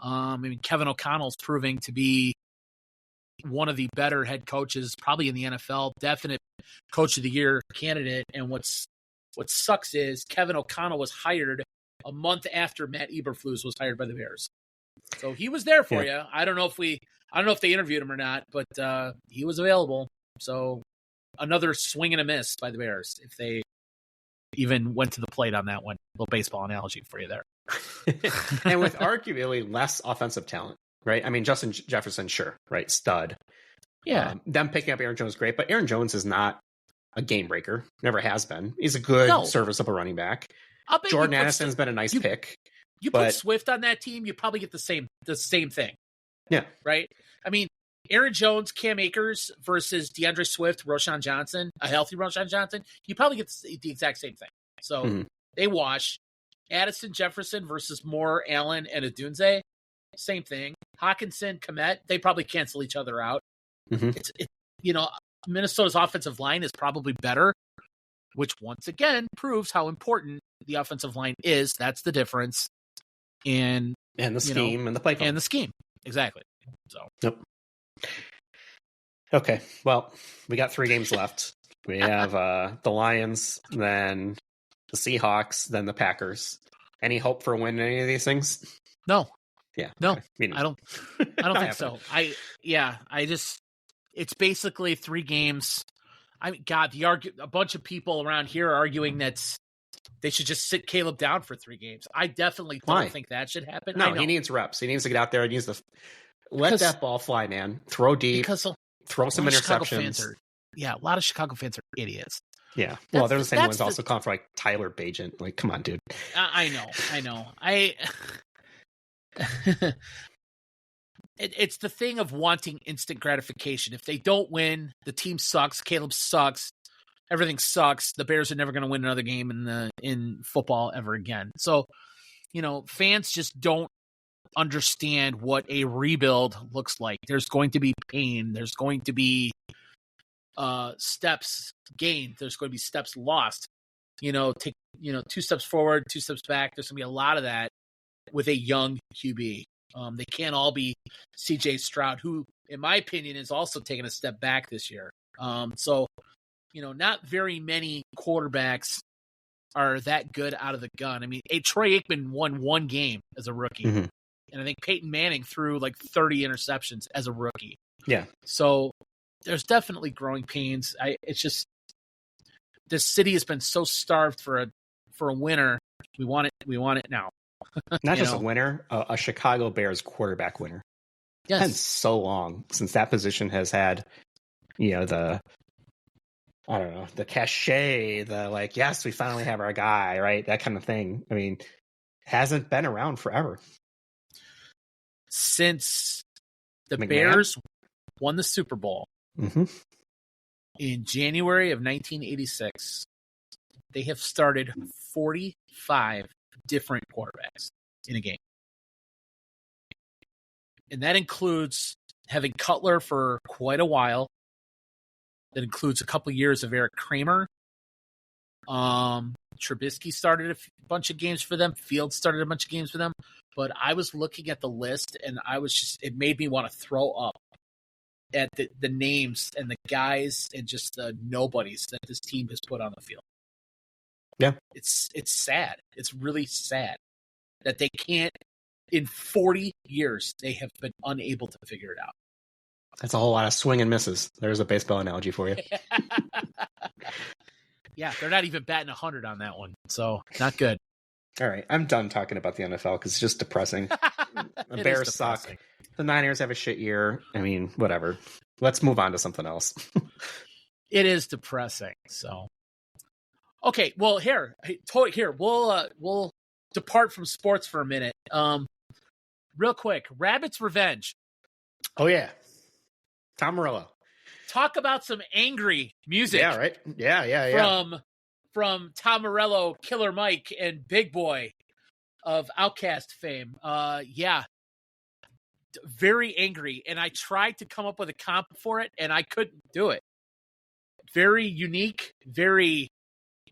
I mean, Kevin O'Connell's proving to be one of the better head coaches, probably in the NFL, definite coach of the year candidate. And what sucks is Kevin O'Connell was hired a month after Matt Eberflus was hired by the Bears. So he was there for you. I don't know if they interviewed him or not, but he was available. So another swing and a miss by the Bears if they even went to the plate on that one. A little baseball analogy for you there. And with arguably less offensive talent, right? I mean, Justin Jefferson, sure, right? Stud. Yeah. Them picking up Aaron Jones, great, but Aaron Jones is not a game breaker. Never has been. He's a good serviceable running back. Jordan Addison's been a nice pick. You put Swift on that team, you probably get the same thing. Yeah. Right? I mean, Aaron Jones, Cam Akers versus DeAndre Swift, Roschon Johnson, a healthy Roschon Johnson, you probably get the exact same thing. So they wash. Addison Jefferson versus Moore, Allen, and Odunze, same thing. Hawkinson, Kmet, they probably cancel each other out. Minnesota's offensive line is probably better, which once again proves how important the offensive line is. That's the difference. And the scheme and the play call. And the scheme. Exactly. So. Yep. Okay. Well, we got 3 games left. We have the Lions, then the Seahawks, then the Packers. Any hope for winning any of these things? No. Yeah. No. Okay. I don't think so. It's basically 3 games. I mean, God, a bunch of people around here are arguing that they should just sit Caleb down for 3 games. I definitely don't think that should happen. No, he needs reps. He needs to get out there and let that ball fly, man. Throw deep. Throw some interceptions. A lot of Chicago fans are idiots. Yeah. Well, they're the same ones also calling for like Tyler Bagent. Like, come on, dude. I know. It's the thing of wanting instant gratification. If they don't win, the team sucks. Caleb sucks. Everything sucks. The Bears are never going to win another game in football ever again. So, fans just don't understand what a rebuild looks like. There's going to be pain. There's going to be steps gained. There's going to be steps lost. Take 2 steps forward, 2 steps back. There's going to be a lot of that with a young QB. They can't all be CJ Stroud, who, in my opinion, is also taking a step back this year. Not very many quarterbacks are that good out of the gun. I mean, Troy Aikman won 1 game as a rookie. Mm-hmm. And I think Peyton Manning threw like 30 interceptions as a rookie. Yeah. So there's definitely growing pains. It's just this city has been so starved for a winner. We want it now. Not just a winner, a Chicago Bears quarterback winner. Yes. It's been so long since that position has had, the cachet, yes, we finally have our guy, right? That kind of thing. I mean, hasn't been around forever. Since the Bears won the Super Bowl in January of 1986, they have started 45 different quarterbacks in a game. And that includes having Cutler for quite a while. That includes a couple of years of Eric Kramer. Trubisky started a bunch of games for them. Fields started a bunch of games for them. But I was looking at the list, and it made me want to throw up at the names and the guys and just the nobodies that this team has put on the field. Yeah. It's sad. It's really sad that they can't, in 40 years, they have been unable to figure it out. That's a whole lot of swing and misses. There's a baseball analogy for you. Yeah, they're not even batting 100 on that one, so not good. All right, I'm done talking about the NFL because it's just depressing. The Bears suck. The Niners have a shit year. I mean, whatever. Let's move on to something else. It is depressing. So, okay. Well, here, we'll depart from sports for a minute. Real quick, Rabbit's Revenge. Oh yeah, Tom Morello. Talk about some angry music. Yeah, right. Yeah. From Tom Morello, Killer Mike, and Big Boy of Outkast fame. Very angry. And I tried to come up with a comp for it, and I couldn't do it. Very unique, very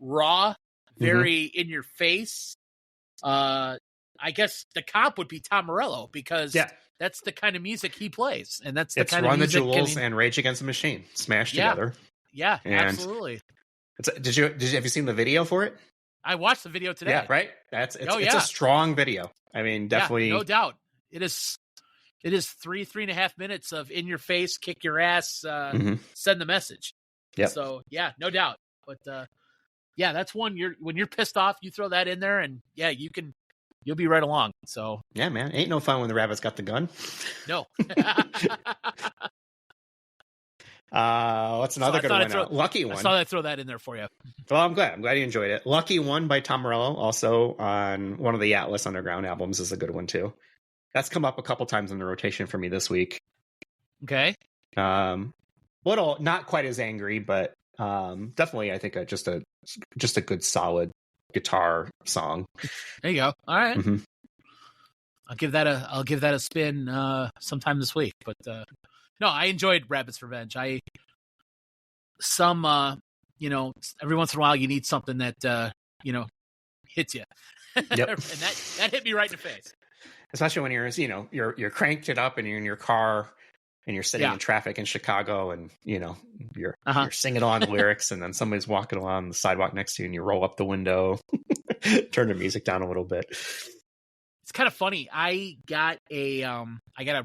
raw, very in your face. I guess the comp would be Tom Morello, because that's the kind of music he plays, and that's the kind of music. Run the Jewels and Rage Against the Machine smashed together. Yeah, and absolutely. Have you seen the video for it? I watched the video today. Yeah, right. It's a strong video. I mean, definitely, no doubt. It is 3.5 minutes of in your face, kick your ass, send the message. Yeah. So yeah, no doubt. But yeah, that's one. When you're pissed off, you throw that in there, and yeah, you'll be right along. So yeah, man, ain't no fun when the rabbit's got the gun. No. What's another good one? Lucky One. I thought I'd throw that in there for you. Well, I'm glad you enjoyed it. Lucky One by Tom Morello, also on one of the Atlas Underground albums, is a good one too. That's come up a couple times in the rotation for me this week. Okay. Little, not quite as angry, but definitely, I think just a good solid guitar song. There you go. All right. Mm-hmm. I'll give that a spin sometime this week. But no, I enjoyed Rabbit's Revenge. Every once in a while you need something that hits you. Yep. And that hit me right in the face. Especially when you're cranked it up and you're in your car and you're sitting in traffic in Chicago, and you're singing along the lyrics, and then somebody's walking along the sidewalk next to you, and you roll up the window, turn the music down a little bit. It's kind of funny. I got a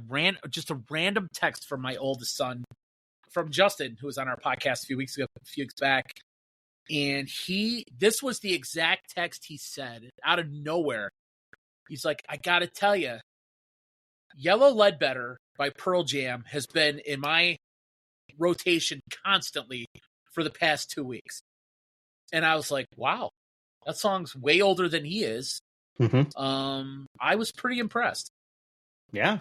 random text from my oldest son, from Justin, who was on our podcast a few weeks back, and this was the exact text he said out of nowhere. He's like, I gotta tell you, Yellow Ledbetter by Pearl Jam has been in my rotation constantly for the past 2 weeks. And I was like, wow, that song's way older than he is. Mm-hmm. I was pretty impressed. Yeah.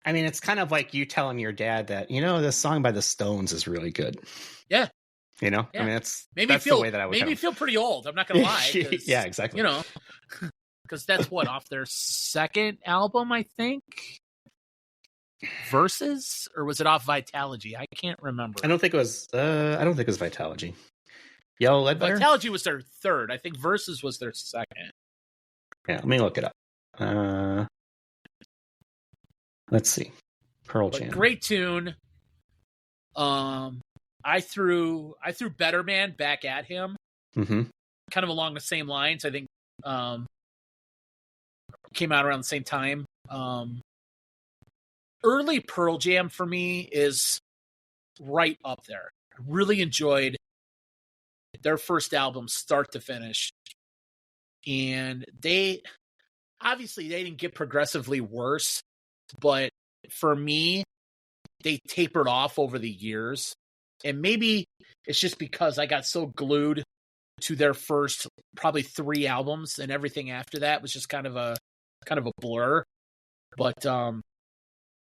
I mean, it's kind of like you telling your dad that, this song by the Stones is really good. Yeah. I mean, that's the way that I would maybe feel pretty old. I'm not going to lie. Yeah, exactly. Because that's off their second album, I think. Versus, or was it off Vitalogy? I can't remember. I don't think it was Vitalogy. Yellow Ledbetter? Vitalogy was their third. I think Versus was their second. Yeah, let me look it up. Let's see. Pearl Jam. Great tune. I threw Better Man back at him. Mm-hmm. Kind of along the same lines. I think came out around the same time. Early Pearl Jam for me is right up there. I really enjoyed their first album start to finish. And they didn't get progressively worse, but for me, they tapered off over the years. And maybe it's just because I got so glued to their first probably 3 albums, and everything after that was just kind of a blur. But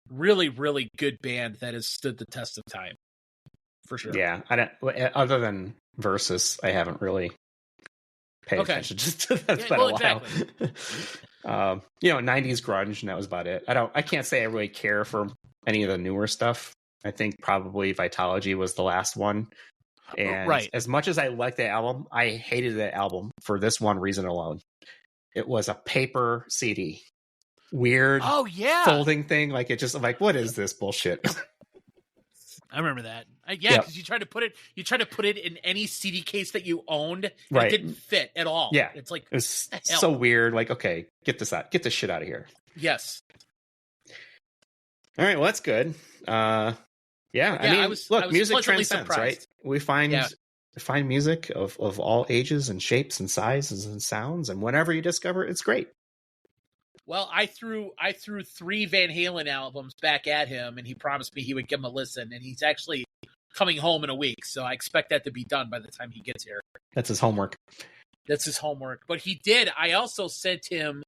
really, really good band that has stood the test of time, for sure. Yeah, I don't. Other than Versus, I haven't really paid attention to that. It's been a while. Exactly. 90s grunge, and that was about it. I can't say I really care for any of the newer stuff. I think probably Vitalogy was the last one. And as much as I liked that album, I hated that album for this one reason alone. It was a paper CD. Weird folding thing. Like, it just, I'm like, what is this bullshit? I remember that. Because you tried to put it in any CD case that you owned, and it didn't fit at all. Yeah. It's like, it was so weird. Like, okay, get this shit out of here. Yes. All right, well, that's good. Music transcends, surprised. Right? We find music of all ages and shapes and sizes and sounds, and whenever you discover it, it's great. Well, I threw 3 Van Halen albums back at him, and he promised me he would give them a listen, and he's actually coming home in a week, so I expect that to be done by the time he gets here. That's his homework. But he did. I also sent him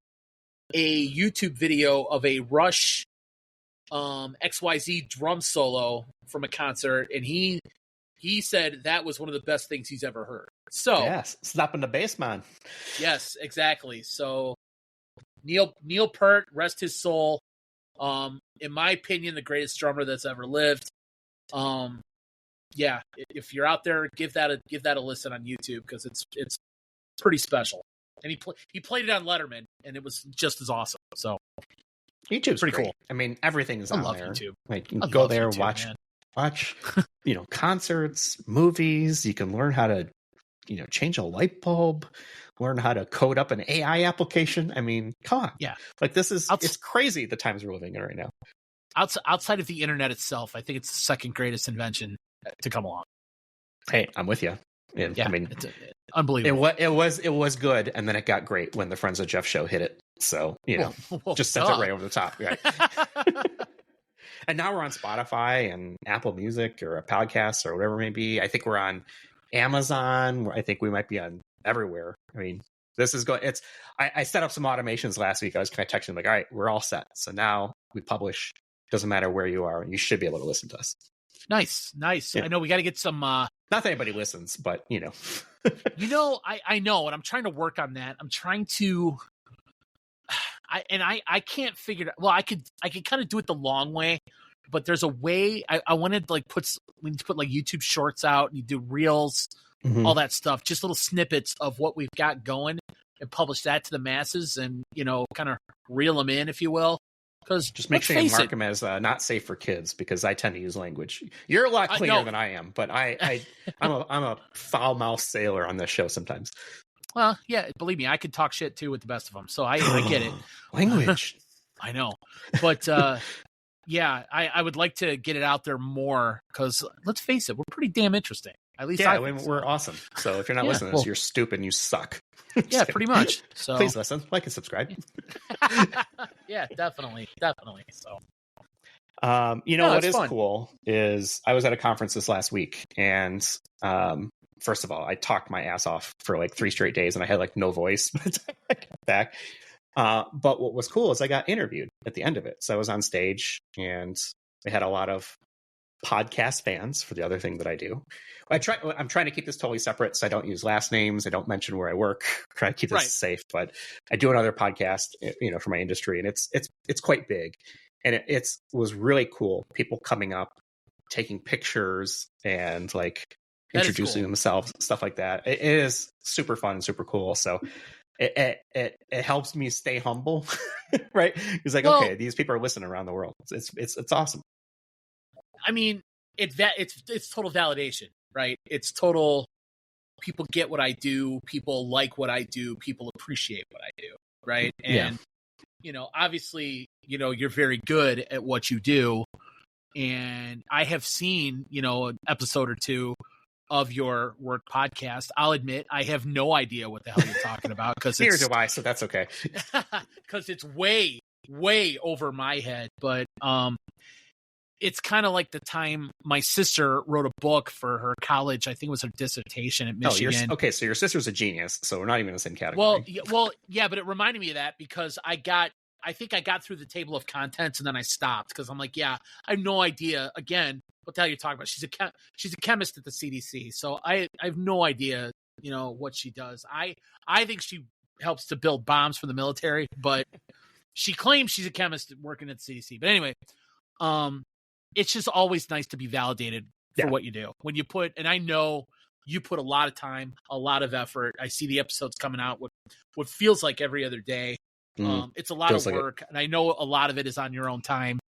a YouTube video of a Rush XYZ drum solo from a concert, and he said that was one of the best things he's ever heard. So yes, slapping the bass, man. Yes, exactly. So Neil Peart, rest his soul. In my opinion, the greatest drummer that's ever lived. If you're out there, give that a listen on YouTube, because it's pretty special. and he played it on Letterman, and it was just as awesome. So YouTube's pretty great. Cool. I mean, everything's on there. YouTube. Like you can go there, YouTube, watch, concerts, movies. You can learn how to, change a light bulb, learn how to code up an AI application. I mean, come on. Yeah. Like it's crazy the times we're living in right now. Outside of the internet itself, I think it's the second greatest invention to come along. Hey, I'm with you. And, yeah, I mean, it's unbelievable. It was good, and then it got great when the Friends of Jeff show hit it. So just sent it right over the top. Right. And now we're on Spotify and Apple Music or a podcast or whatever it may be. I think we're on Amazon. I think we might be on everywhere. I mean, this is going. I set up some automations last week. I was kind of texting like, all right, we're all set. So now we publish. Doesn't matter where you are. You should be able to listen to us. Nice. Yeah. I know we got to get some. Not that anybody listens, but I know, and I'm trying to work on that. I'm trying to. I can't figure it out. Well, I could kind of do it the long way, but there's a way. I wanted to put like YouTube shorts out and you do reels, all that stuff, just little snippets of what we've got going, and publish that to the masses, and kind of reel them in, if you will. Because just make sure you mark them as not safe for kids, because I tend to use language. You're a lot cleaner than I am, but I'm a foul mouthed sailor on this show sometimes. Well, yeah, believe me, I could talk shit too with the best of them, so I get it. Language, I know, but yeah, I would like to get it out there more, because let's face it, we're pretty damn interesting. At least we're awesome. So if you're not listening to this, you're stupid and you suck. Yeah, pretty much. So please listen, like and subscribe. Yeah, definitely. So, what is fun. Cool is I was at a conference this last week, and first of all, I talked my ass off for like 3 straight days, and I had like no voice by the time I got back. But what was cool is I got interviewed at the end of it. So I was on stage, and they had a lot of podcast fans for the other thing that I do. I'm trying to keep this totally separate, so I don't use last names. I don't mention where I work. Try to keep this safe, but I do another podcast, for my industry, and it's quite big, and it was really cool. People coming up, taking pictures, and like introducing themselves, stuff like that. It is super fun and super cool. So it helps me stay humble, right? It's like, okay, these people are listening around the world. It's awesome. I mean, it's total validation, right? It's total. People get what I do. People like what I do. People appreciate what I do, right? And obviously, you're very good at what you do, and I have seen, an episode or two of your work podcast. I'll admit I have no idea what the hell you're talking about, because neither do I, so that's okay. Because it's way, way over my head, but it's kind of like the time my sister wrote a book for her college. I think it was her dissertation at Michigan. Okay, so your sister's a genius, so we're not even in the same category. Well, yeah, but it reminded me of that, because I think I got through the table of contents, and then I stopped, because I'm like, yeah, I have no idea. Again, what the hell you're talking about? She's a chemist at the CDC, so I have no idea, what she does. I think she helps to build bombs for the military, but she claims she's a chemist working at the CDC. But anyway, it's just always nice to be validated for what you do. When you and I know you put a lot of time, a lot of effort. I see the episodes coming out what feels like every other day. It's a lot of work, and I know a lot of it is on your own time.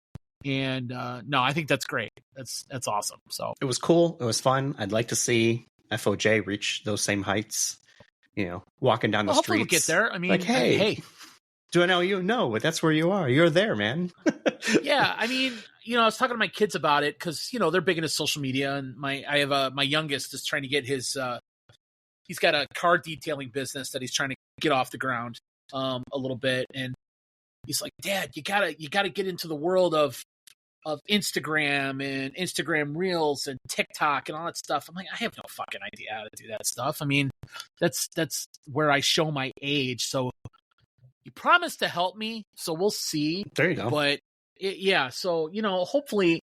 And no, I think that's great. That's awesome. So it was cool. It was fun. I'd like to see FOJ reach those same heights. Walking down the streets. We'll get there. I mean, like, hey, do I know you? No, but that's where you are. You're there, man. Yeah, I mean, I was talking to my kids about it, because they're big into social media, and I have my youngest is trying to get his. He's got a car detailing business that he's trying to get off the ground a little bit, and he's like, Dad, you gotta get into the world of Instagram and Instagram Reels and TikTok and all that stuff. I'm like, I have no fucking idea how to do that stuff. I mean, that's where I show my age. So you promised to help me, so we'll see. There you go. But so hopefully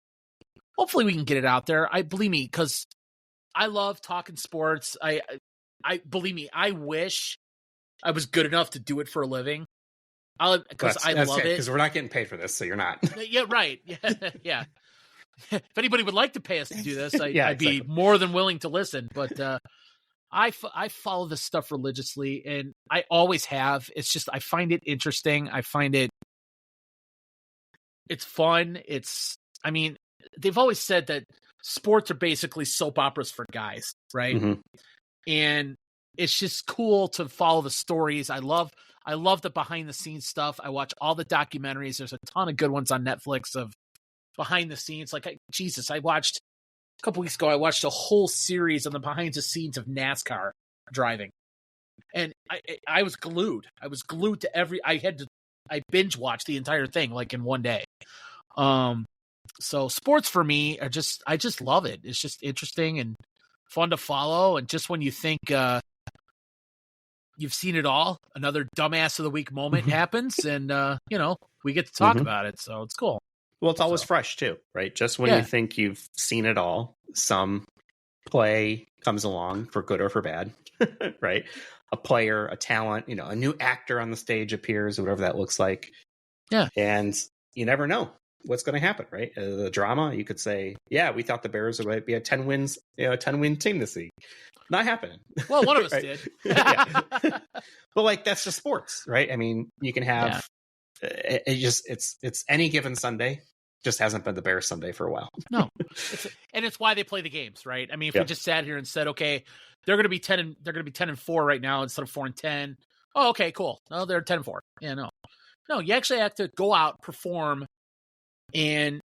we can get it out there. I believe me, because I love talking sports. I believe me, I wish I was good enough to do it for a living. Because I love it. Because we're not getting paid for this, so you're not. Yeah, right. Yeah. If anybody would like to pay us to do this, I'd be more than willing to listen. But I follow this stuff religiously, and I always have. It's just I find it interesting. I find it's fun. I mean, they've always said that sports are basically soap operas for guys, right? Mm-hmm. And it's just cool to follow the stories. I love the behind the scenes stuff. I watch all the documentaries. There's a ton of good ones on Netflix of behind the scenes. Like, I watched a couple weeks ago, I watched a whole series on the behind the scenes of NASCAR driving. And I was glued. I was glued to I binge watched the entire thing like in one day. So sports for me I just love it. It's just interesting and fun to follow. And just when you think you've seen it all, another dumbass of the week moment happens, and we get to talk about it. So it's cool. Well, it's always fresh too, right? Just when you think you've seen it all, some play comes along for good or for bad, right? A player, a talent, a new actor on the stage appears, whatever that looks like. Yeah. And you never know what's going to happen, right? The drama, you could say, yeah, we thought the Bears would be a 10-win team this week. Not happening. Well, one of us did. But like, that's just sports, right? I mean, you can have it's any given Sunday. Just hasn't been the Bears Sunday for a while. No, it's why they play the games, right? I mean, if we just sat here and said, okay, they're going to be 10-4 right now instead of 4-10. Oh, okay, cool. No, they're 10-4. Yeah, no, you actually have to go out, perform, and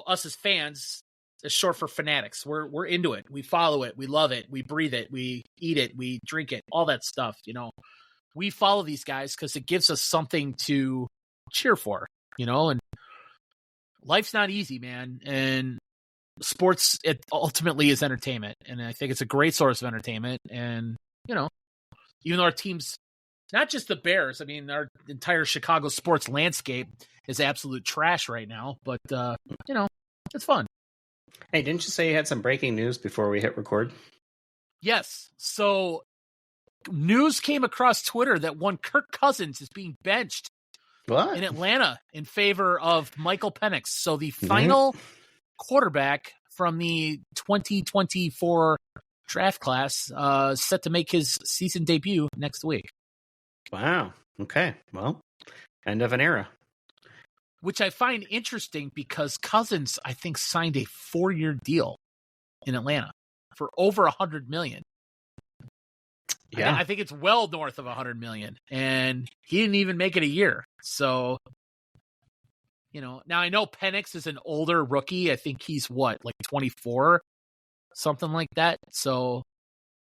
us as fans, it's short for fanatics. We're into it. We follow it. We love it. We breathe it. We eat it. We drink it. All that stuff. We follow these guys because it gives us something to cheer for. And life's not easy, man. And sports, it ultimately is entertainment. And I think it's a great source of entertainment. And, even though our team's not just the Bears, I mean, our entire Chicago sports landscape is absolute trash right now. But, it's fun. Hey, didn't you say you had some breaking news before we hit record? Yes. So news came across Twitter that one Kirk Cousins is being benched in Atlanta in favor of Michael Penix. So the final quarterback from the 2024 draft class set to make his season debut next week. Wow. Okay. Well, end of an era. Which I find interesting because Cousins, I think, signed a 4-year deal in Atlanta for over $100 million. Yeah, I think it's well north of $100 million, and he didn't even make it a year. So, now I know Penix is an older rookie. I think he's 24, something like that. So,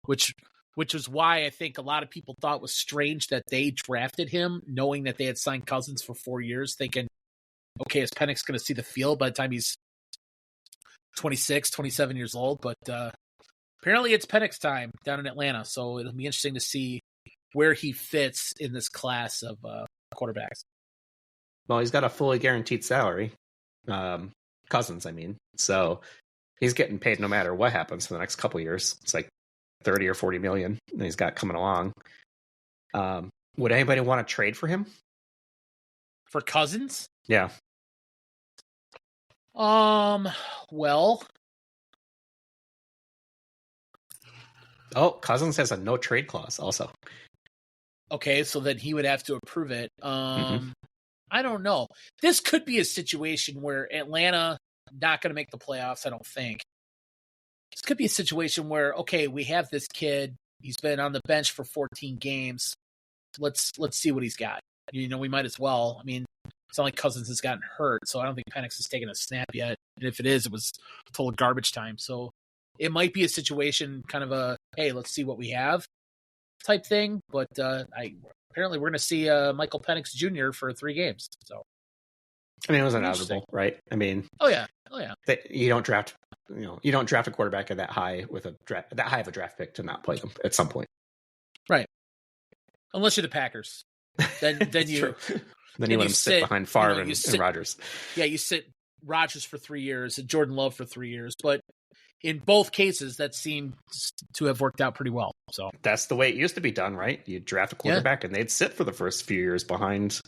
which is why I think a lot of people thought it was strange that they drafted him, knowing that they had signed Cousins for 4 years, thinking, okay, is Penix going to see the field by the time he's 26, 27 years old? But apparently it's Penix time down in Atlanta, so it'll be interesting to see where he fits in this class of quarterbacks. Well, he's got a fully guaranteed salary. Cousins, I mean. So he's getting paid no matter what happens for the next couple of years. It's like 30 or 40 million that he's got coming along. Would anybody want to trade for him? For Cousins? Yeah. Well. Oh, Cousins has a no trade clause also. Okay, so then he would have to approve it. I don't know. This could be a situation where Atlanta not going to make the playoffs, I don't think. This could be a situation where, okay, we have this kid. He's been on the bench for 14 games. Let's see what he's got. We might as well. I mean, it's not like Cousins has gotten hurt, so I don't think Penix has taken a snap yet. And if it is, it was total garbage time. So it might be a situation, kind of a, hey, let's see what we have type thing. But apparently we're going to see Michael Penix Jr. for 3 games. So, I mean, it was inevitable, right? I mean, oh yeah. You don't draft a quarterback at that high of a draft pick to not play them at some point, right? Unless you're the Packers, then you. True. Then you let him sit behind Favre and Rodgers. Yeah, you sit Rodgers for 3 years and Jordan Love for 3 years. But in both cases, that seemed to have worked out pretty well. So that's the way it used to be done, right? You draft a quarterback and they'd sit for the first few years behind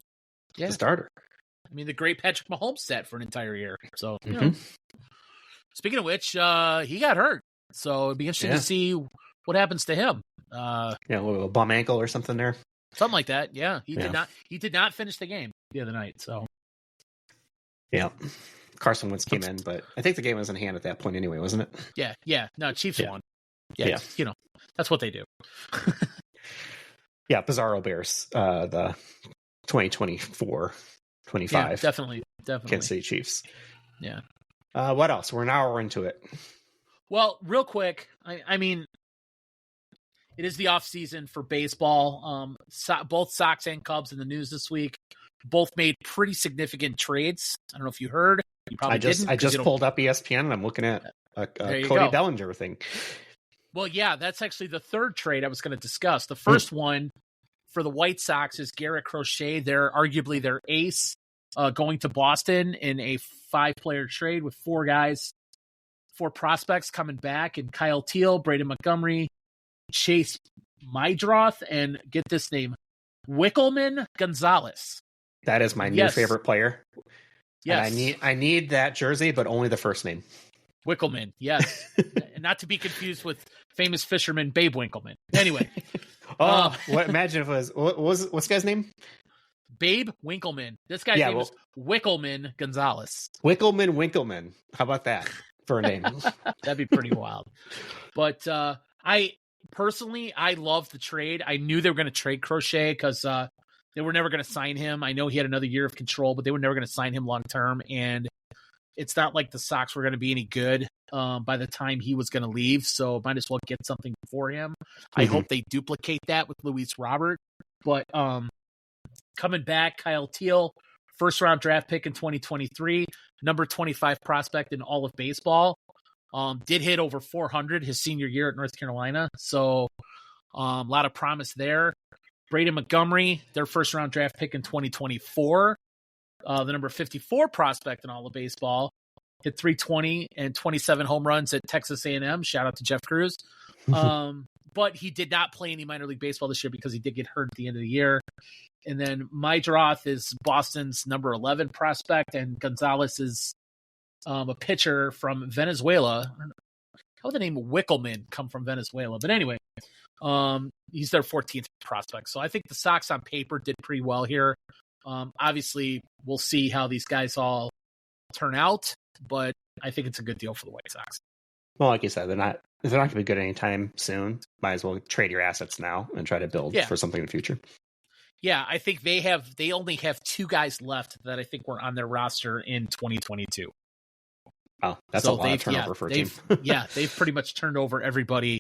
the starter. I mean, the great Patrick Mahomes sat for an entire year. So, Speaking of which, he got hurt. So it'd be interesting to see what happens to him? A little bum ankle or something there. Something like that. Yeah, he did not finish the game the other night. So yeah, Carson Wentz came in, but I think the game was in hand at that point anyway, wasn't it? Yeah. No, Chiefs won. Yeah, that's what they do. Yeah, Bizarro Bears, the 2024-25. Yeah, definitely. Kansas City Chiefs. Yeah. What else? We're an hour into it. Well, real quick, I mean, it is the off season for baseball. Both Sox and Cubs in the news this week. Both made pretty significant trades. I don't know if you heard. You probably didn't. I just pulled up ESPN and I'm looking at a Cody Bellinger thing. Well, yeah, that's actually the third trade I was going to discuss. The first one for the White Sox is Garrett Crochet. They're arguably their ace going to Boston in a 5-player trade with 4 prospects coming back, and Kyle Teal, Braden Montgomery, Chase Mydroth, and get this name, Wickelman Gonzalez. That is my new favorite player. Yes. And I need that jersey, but only the first name. Wickelman, yes. Not to be confused with famous fisherman Babe Winkleman. Anyway. Imagine if it was, what's the guy's name? Babe Winkleman. This guy's name is Wickelman Gonzalez. Winkleman. How about that for a name? That'd be pretty wild. But I love the trade. I knew they were going to trade Crochet because they were never going to sign him. I know he had another year of control, but they were never going to sign him long term. And it's not like the Sox were going to be any good by the time he was going to leave. So might as well get something for him. I hope they duplicate that with Luis Robert. But coming back, Kyle Teal, first-round draft pick in 2023, number 25 prospect in all of baseball. Did hit over 400 his senior year at North Carolina. So a lot of promise there. Braden Montgomery, their first-round draft pick in 2024. The number 54 prospect in all of baseball, hit 320 and 27 home runs at Texas A&M. Shout out to Jeff Cruz. But he did not play any minor league baseball this year because he did get hurt at the end of the year. And then Mydroth is Boston's number 11 prospect, and Gonzalez is a pitcher from Venezuela. How would the name Wickelman come from Venezuela? But anyway, he's their 14th prospect. So I think the Sox on paper did pretty well here. Obviously, we'll see how these guys all turn out, but I think it's a good deal for the White Sox. Well, like you said, they're not going to be good anytime soon. Might as well trade your assets now and try to build for something in the future. Yeah, I think they only have 2 guys left that I think were on their roster in 2022. Oh, that's a lot of turnover for a team. They've pretty much turned over everybody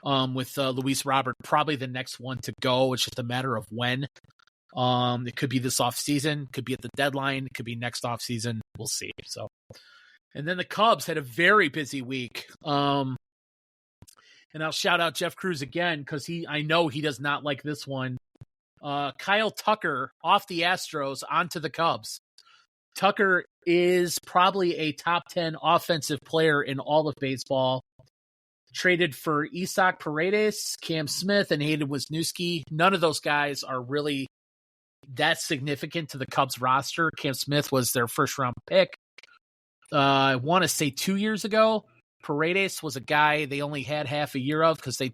with Luis Robert, probably the next one to go. It's just a matter of when. It could be this offseason, could be at the deadline, it could be next offseason. We'll see. So, and then the Cubs had a very busy week. And I'll shout out Jeff Cruz again because I know he does not like this one. Kyle Tucker off the Astros onto the Cubs. Tucker is probably a top 10 offensive player in all of baseball. Traded for Isaac Paredes, Cam Smith, and Hayden Wisniewski. None of those guys are really that significant to the Cubs roster. Cam Smith was their first-round pick. I want to say 2 years ago. Paredes was a guy they only had half a year of because they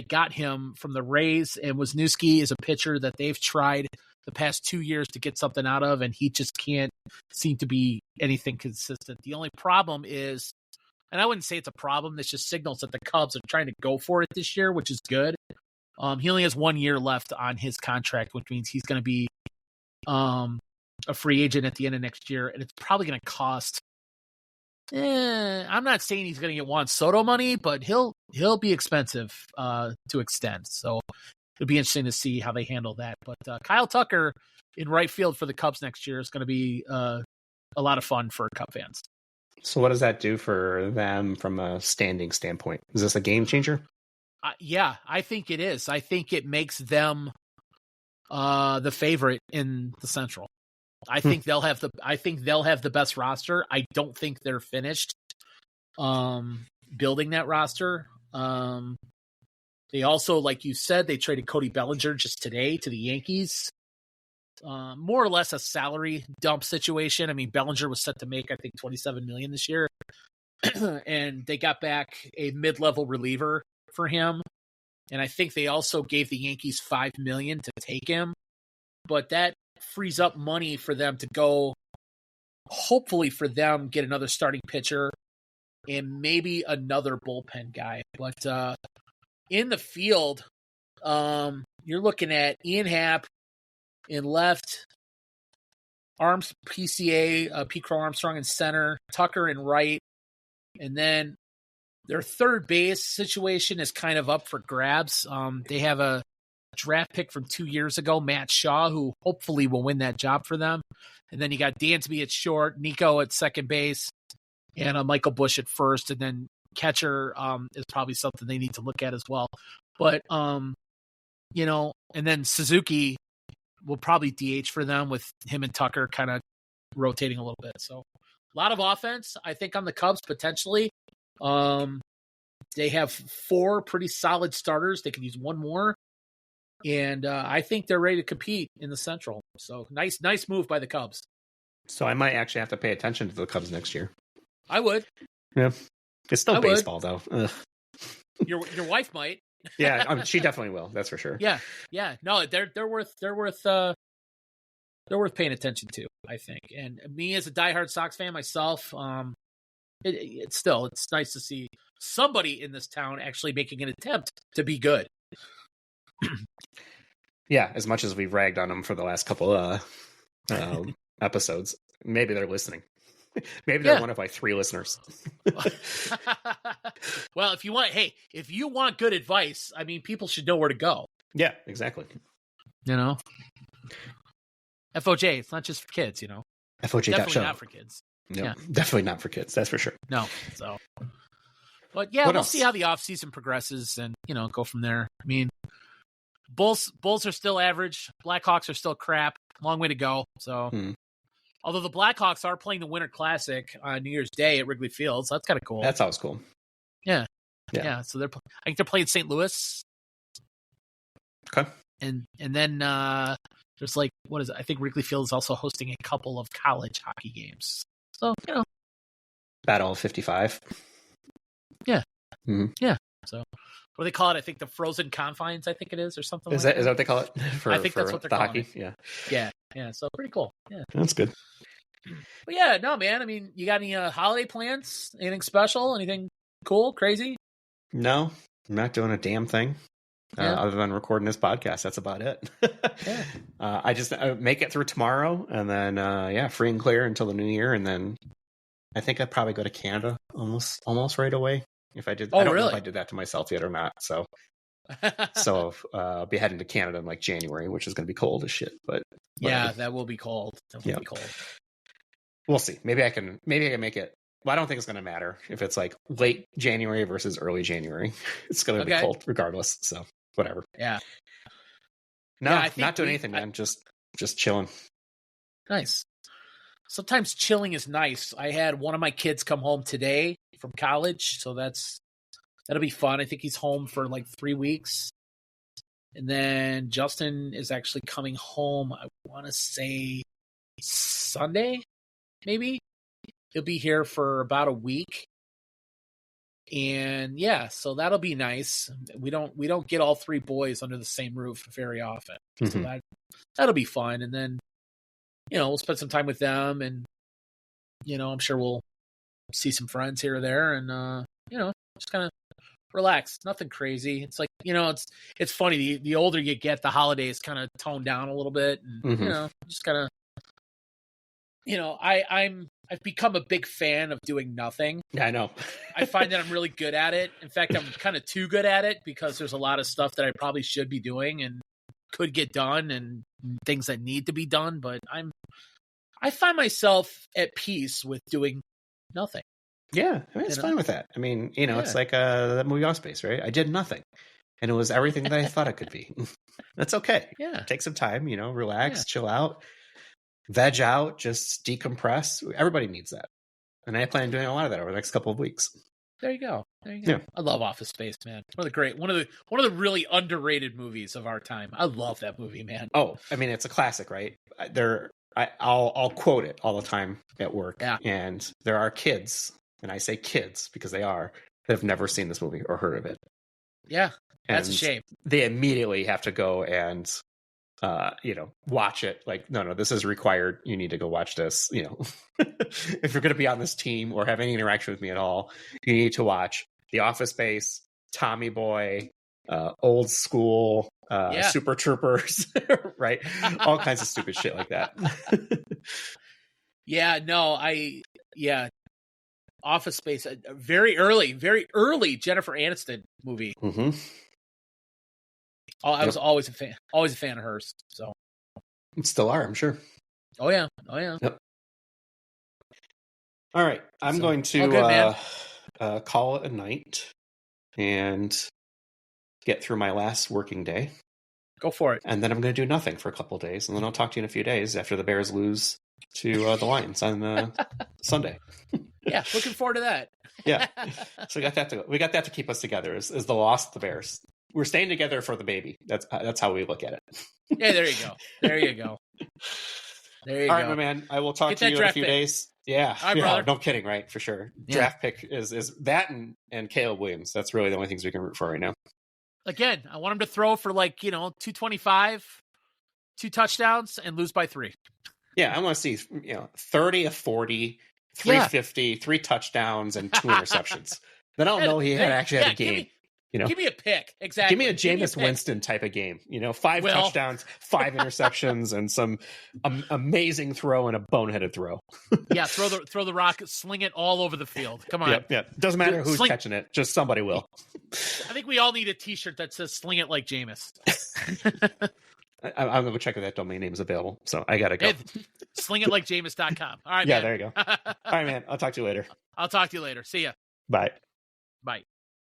got him from the Rays, and Wisniewski is a pitcher that they've tried the past 2 years to get something out of, and he just can't seem to be anything consistent. The only problem is, and I wouldn't say it's a problem, this just signals that the Cubs are trying to go for it this year, which is good. He only has 1 year left on his contract, which means he's going to be a free agent at the end of next year, and it's probably going to cost I'm not saying he's going to get Juan Soto money, but he'll be expensive to extend. So it'll be interesting to see how they handle that. But Kyle Tucker in right field for the Cubs next year is going to be a lot of fun for Cub fans. So what does that do for them from a standing standpoint? Is this a game changer? Yeah, I think it is. I think it makes them the favorite in the Central. I think they'll have the best roster. I don't think they're finished building that roster. They also, like you said, they traded Cody Bellinger just today to the Yankees. More or less a salary dump situation. I mean, Bellinger was set to make, I think, $27 million this year. and they got back a mid-level reliever for him. And I think they also gave the Yankees $5 million to take him. But that frees up money for them to go, hopefully for them, get another starting pitcher and maybe another bullpen guy. But in the field, you're looking at Ian Happ in left, Pete Crow Armstrong in center, Tucker in right, and then their third base situation is kind of up for grabs. They have a draft pick from 2 years ago, Matt Shaw, who hopefully will win that job for them. And then you got Dansby at short, Nico at second base, and Michael Bush at first. And then catcher is probably something they need to look at as well. But, and then Suzuki will probably DH for them with him and Tucker kind of rotating a little bit. So a lot of offense, I think, on the Cubs potentially. They have 4 pretty solid starters. They could use one more. And I think they're ready to compete in the Central. So nice move by the Cubs. So I might actually have to pay attention to the Cubs next year. I would. Yeah. It's still baseball, though. Ugh. Your wife might. Yeah, she definitely will. That's for sure. Yeah. No, they're worth paying attention to, I think. And me as a diehard Sox fan myself, it's nice to see somebody in this town actually making an attempt to be good. Yeah, as much as we've ragged on them for the last couple episodes, maybe they're listening. Maybe they're one of my 3 listeners. Well, if you want good advice, I mean, people should know where to go. Yeah, exactly. FOJ, it's not just for kids, FOJ definitely not for kids. No, yeah. Definitely not for kids. That's for sure. No. So, but yeah, we'll see how the off season progresses and, go from there. I mean, Bulls are still average. Blackhawks are still crap. Long way to go. So, although the Blackhawks are playing the Winter Classic on New Year's Day at Wrigley Field, so that's kind of cool. That's always cool. Yeah. So I think they're playing St. Louis. Okay. And then there's I think Wrigley Field is also hosting a couple of college hockey games. So, Battle of 55. Yeah. Mm-hmm. Yeah. So, what do they call it? I think the Frozen Confines, I think it is, or something Is that what they call it? I think that's what they're calling hockey? It. Yeah. So, pretty cool. Yeah. That's good. But yeah, no, man. I mean, you got any holiday plans? Anything special? Anything cool? Crazy? No, I'm not doing a damn thing. Other than recording this podcast. That's about it. Yeah. I just make it through tomorrow and then, free and clear until the new year. And then I think I'd probably go to Canada almost right away. If I did, I don't know if I did that to myself yet or not. So I'll be heading to Canada in January, which is going to be cold as shit, but yeah, that will be cold. That will be cold. We'll see. Maybe I can make it. Well, I don't think it's going to matter if it's late January versus early January. It's going to be cold regardless. So whatever. Yeah. No, not doing anything, man. Just chilling. Nice. Sometimes chilling is nice. I had one of my kids come home today from college, so that'll be fun. I think he's home for 3 weeks. And then Justin is actually coming home, I want to say Sunday, maybe. He'll be here for about a week. And yeah, so that'll be nice. We don't get all 3 boys under the same roof very often. Mm-hmm. So that'll be fun. And then, we'll spend some time with them and, I'm sure we'll see some friends here or there and, just kind of relax. Nothing crazy. It's it's funny. The older you get, the holidays kind of tone down a little bit and, just kind of, I've become a big fan of doing nothing. Yeah, I know. I find that I'm really good at it. In fact, I'm kind of too good at it because there's a lot of stuff that I probably should be doing and could get done and things that need to be done. But I find myself at peace with doing nothing. Yeah, I mean, it's fine with that. I mean, it's like that movie Off Space, right? I did nothing. And it was everything that I thought it could be. That's okay. Yeah. Take some time, relax, chill out. Veg out, just decompress. Everybody needs that. And I plan on doing a lot of that over the next couple of weeks. There you go. Yeah. I love Office Space, man. One of the really underrated movies of our time. I love that movie, man. Oh, I mean, it's a classic, right? I'll quote it all the time at work. Yeah. And there are kids and I say kids because they are, that have never seen this movie or heard of it. Yeah, that's and a shame. They immediately have to go and watch it. Like, no, this is required. You need to go watch this. If you're going to be on this team or have any interaction with me at all, you need to watch The Office Space, Tommy Boy, Old School, Super Troopers, right? All kinds of stupid shit like that. Office Space, a very early Jennifer Aniston movie. Mm-hmm. I was always a fan of hers. So still are, I'm sure. Oh yeah. Yep. All right, I'm going to call it a night and get through my last working day. Go for it. And then I'm going to do nothing for a couple of days, and then I'll talk to you in a few days after the Bears lose to the Lions on Sunday. Yeah, looking forward to that. Yeah, so we got that to keep us together. Is the loss of the Bears? We're staying together for the baby. That's how we look at it. Yeah, there you go. All right, my man. I will talk to you in a few days. Yeah, all right, brother. No kidding, right? For sure. Yeah. Draft pick is that and Caleb Williams. That's really the only things we can root for right now. Again, I want him to throw for 225, 2 touchdowns, and lose by 3. Yeah, I want to see 30 of 40, 350, 3 touchdowns, and 2 interceptions. Then I'll know he actually had a game. Give me a pick. Exactly. Give me a Jameis Winston type of game. 5 touchdowns, 5 interceptions, and some amazing throw and a boneheaded throw. Yeah, throw the rock, sling it all over the field. Come on. Yep. Doesn't matter who's catching it. Just somebody will. I think we all need a T-shirt that says "Sling it like Jameis." I'm going to check if that domain name is available. So I got to go. SlingitLikeJameis.com. All right, yeah, man. there you go. All right, man. I'll talk to you later. I'll talk to you later. See ya. Bye. Bye.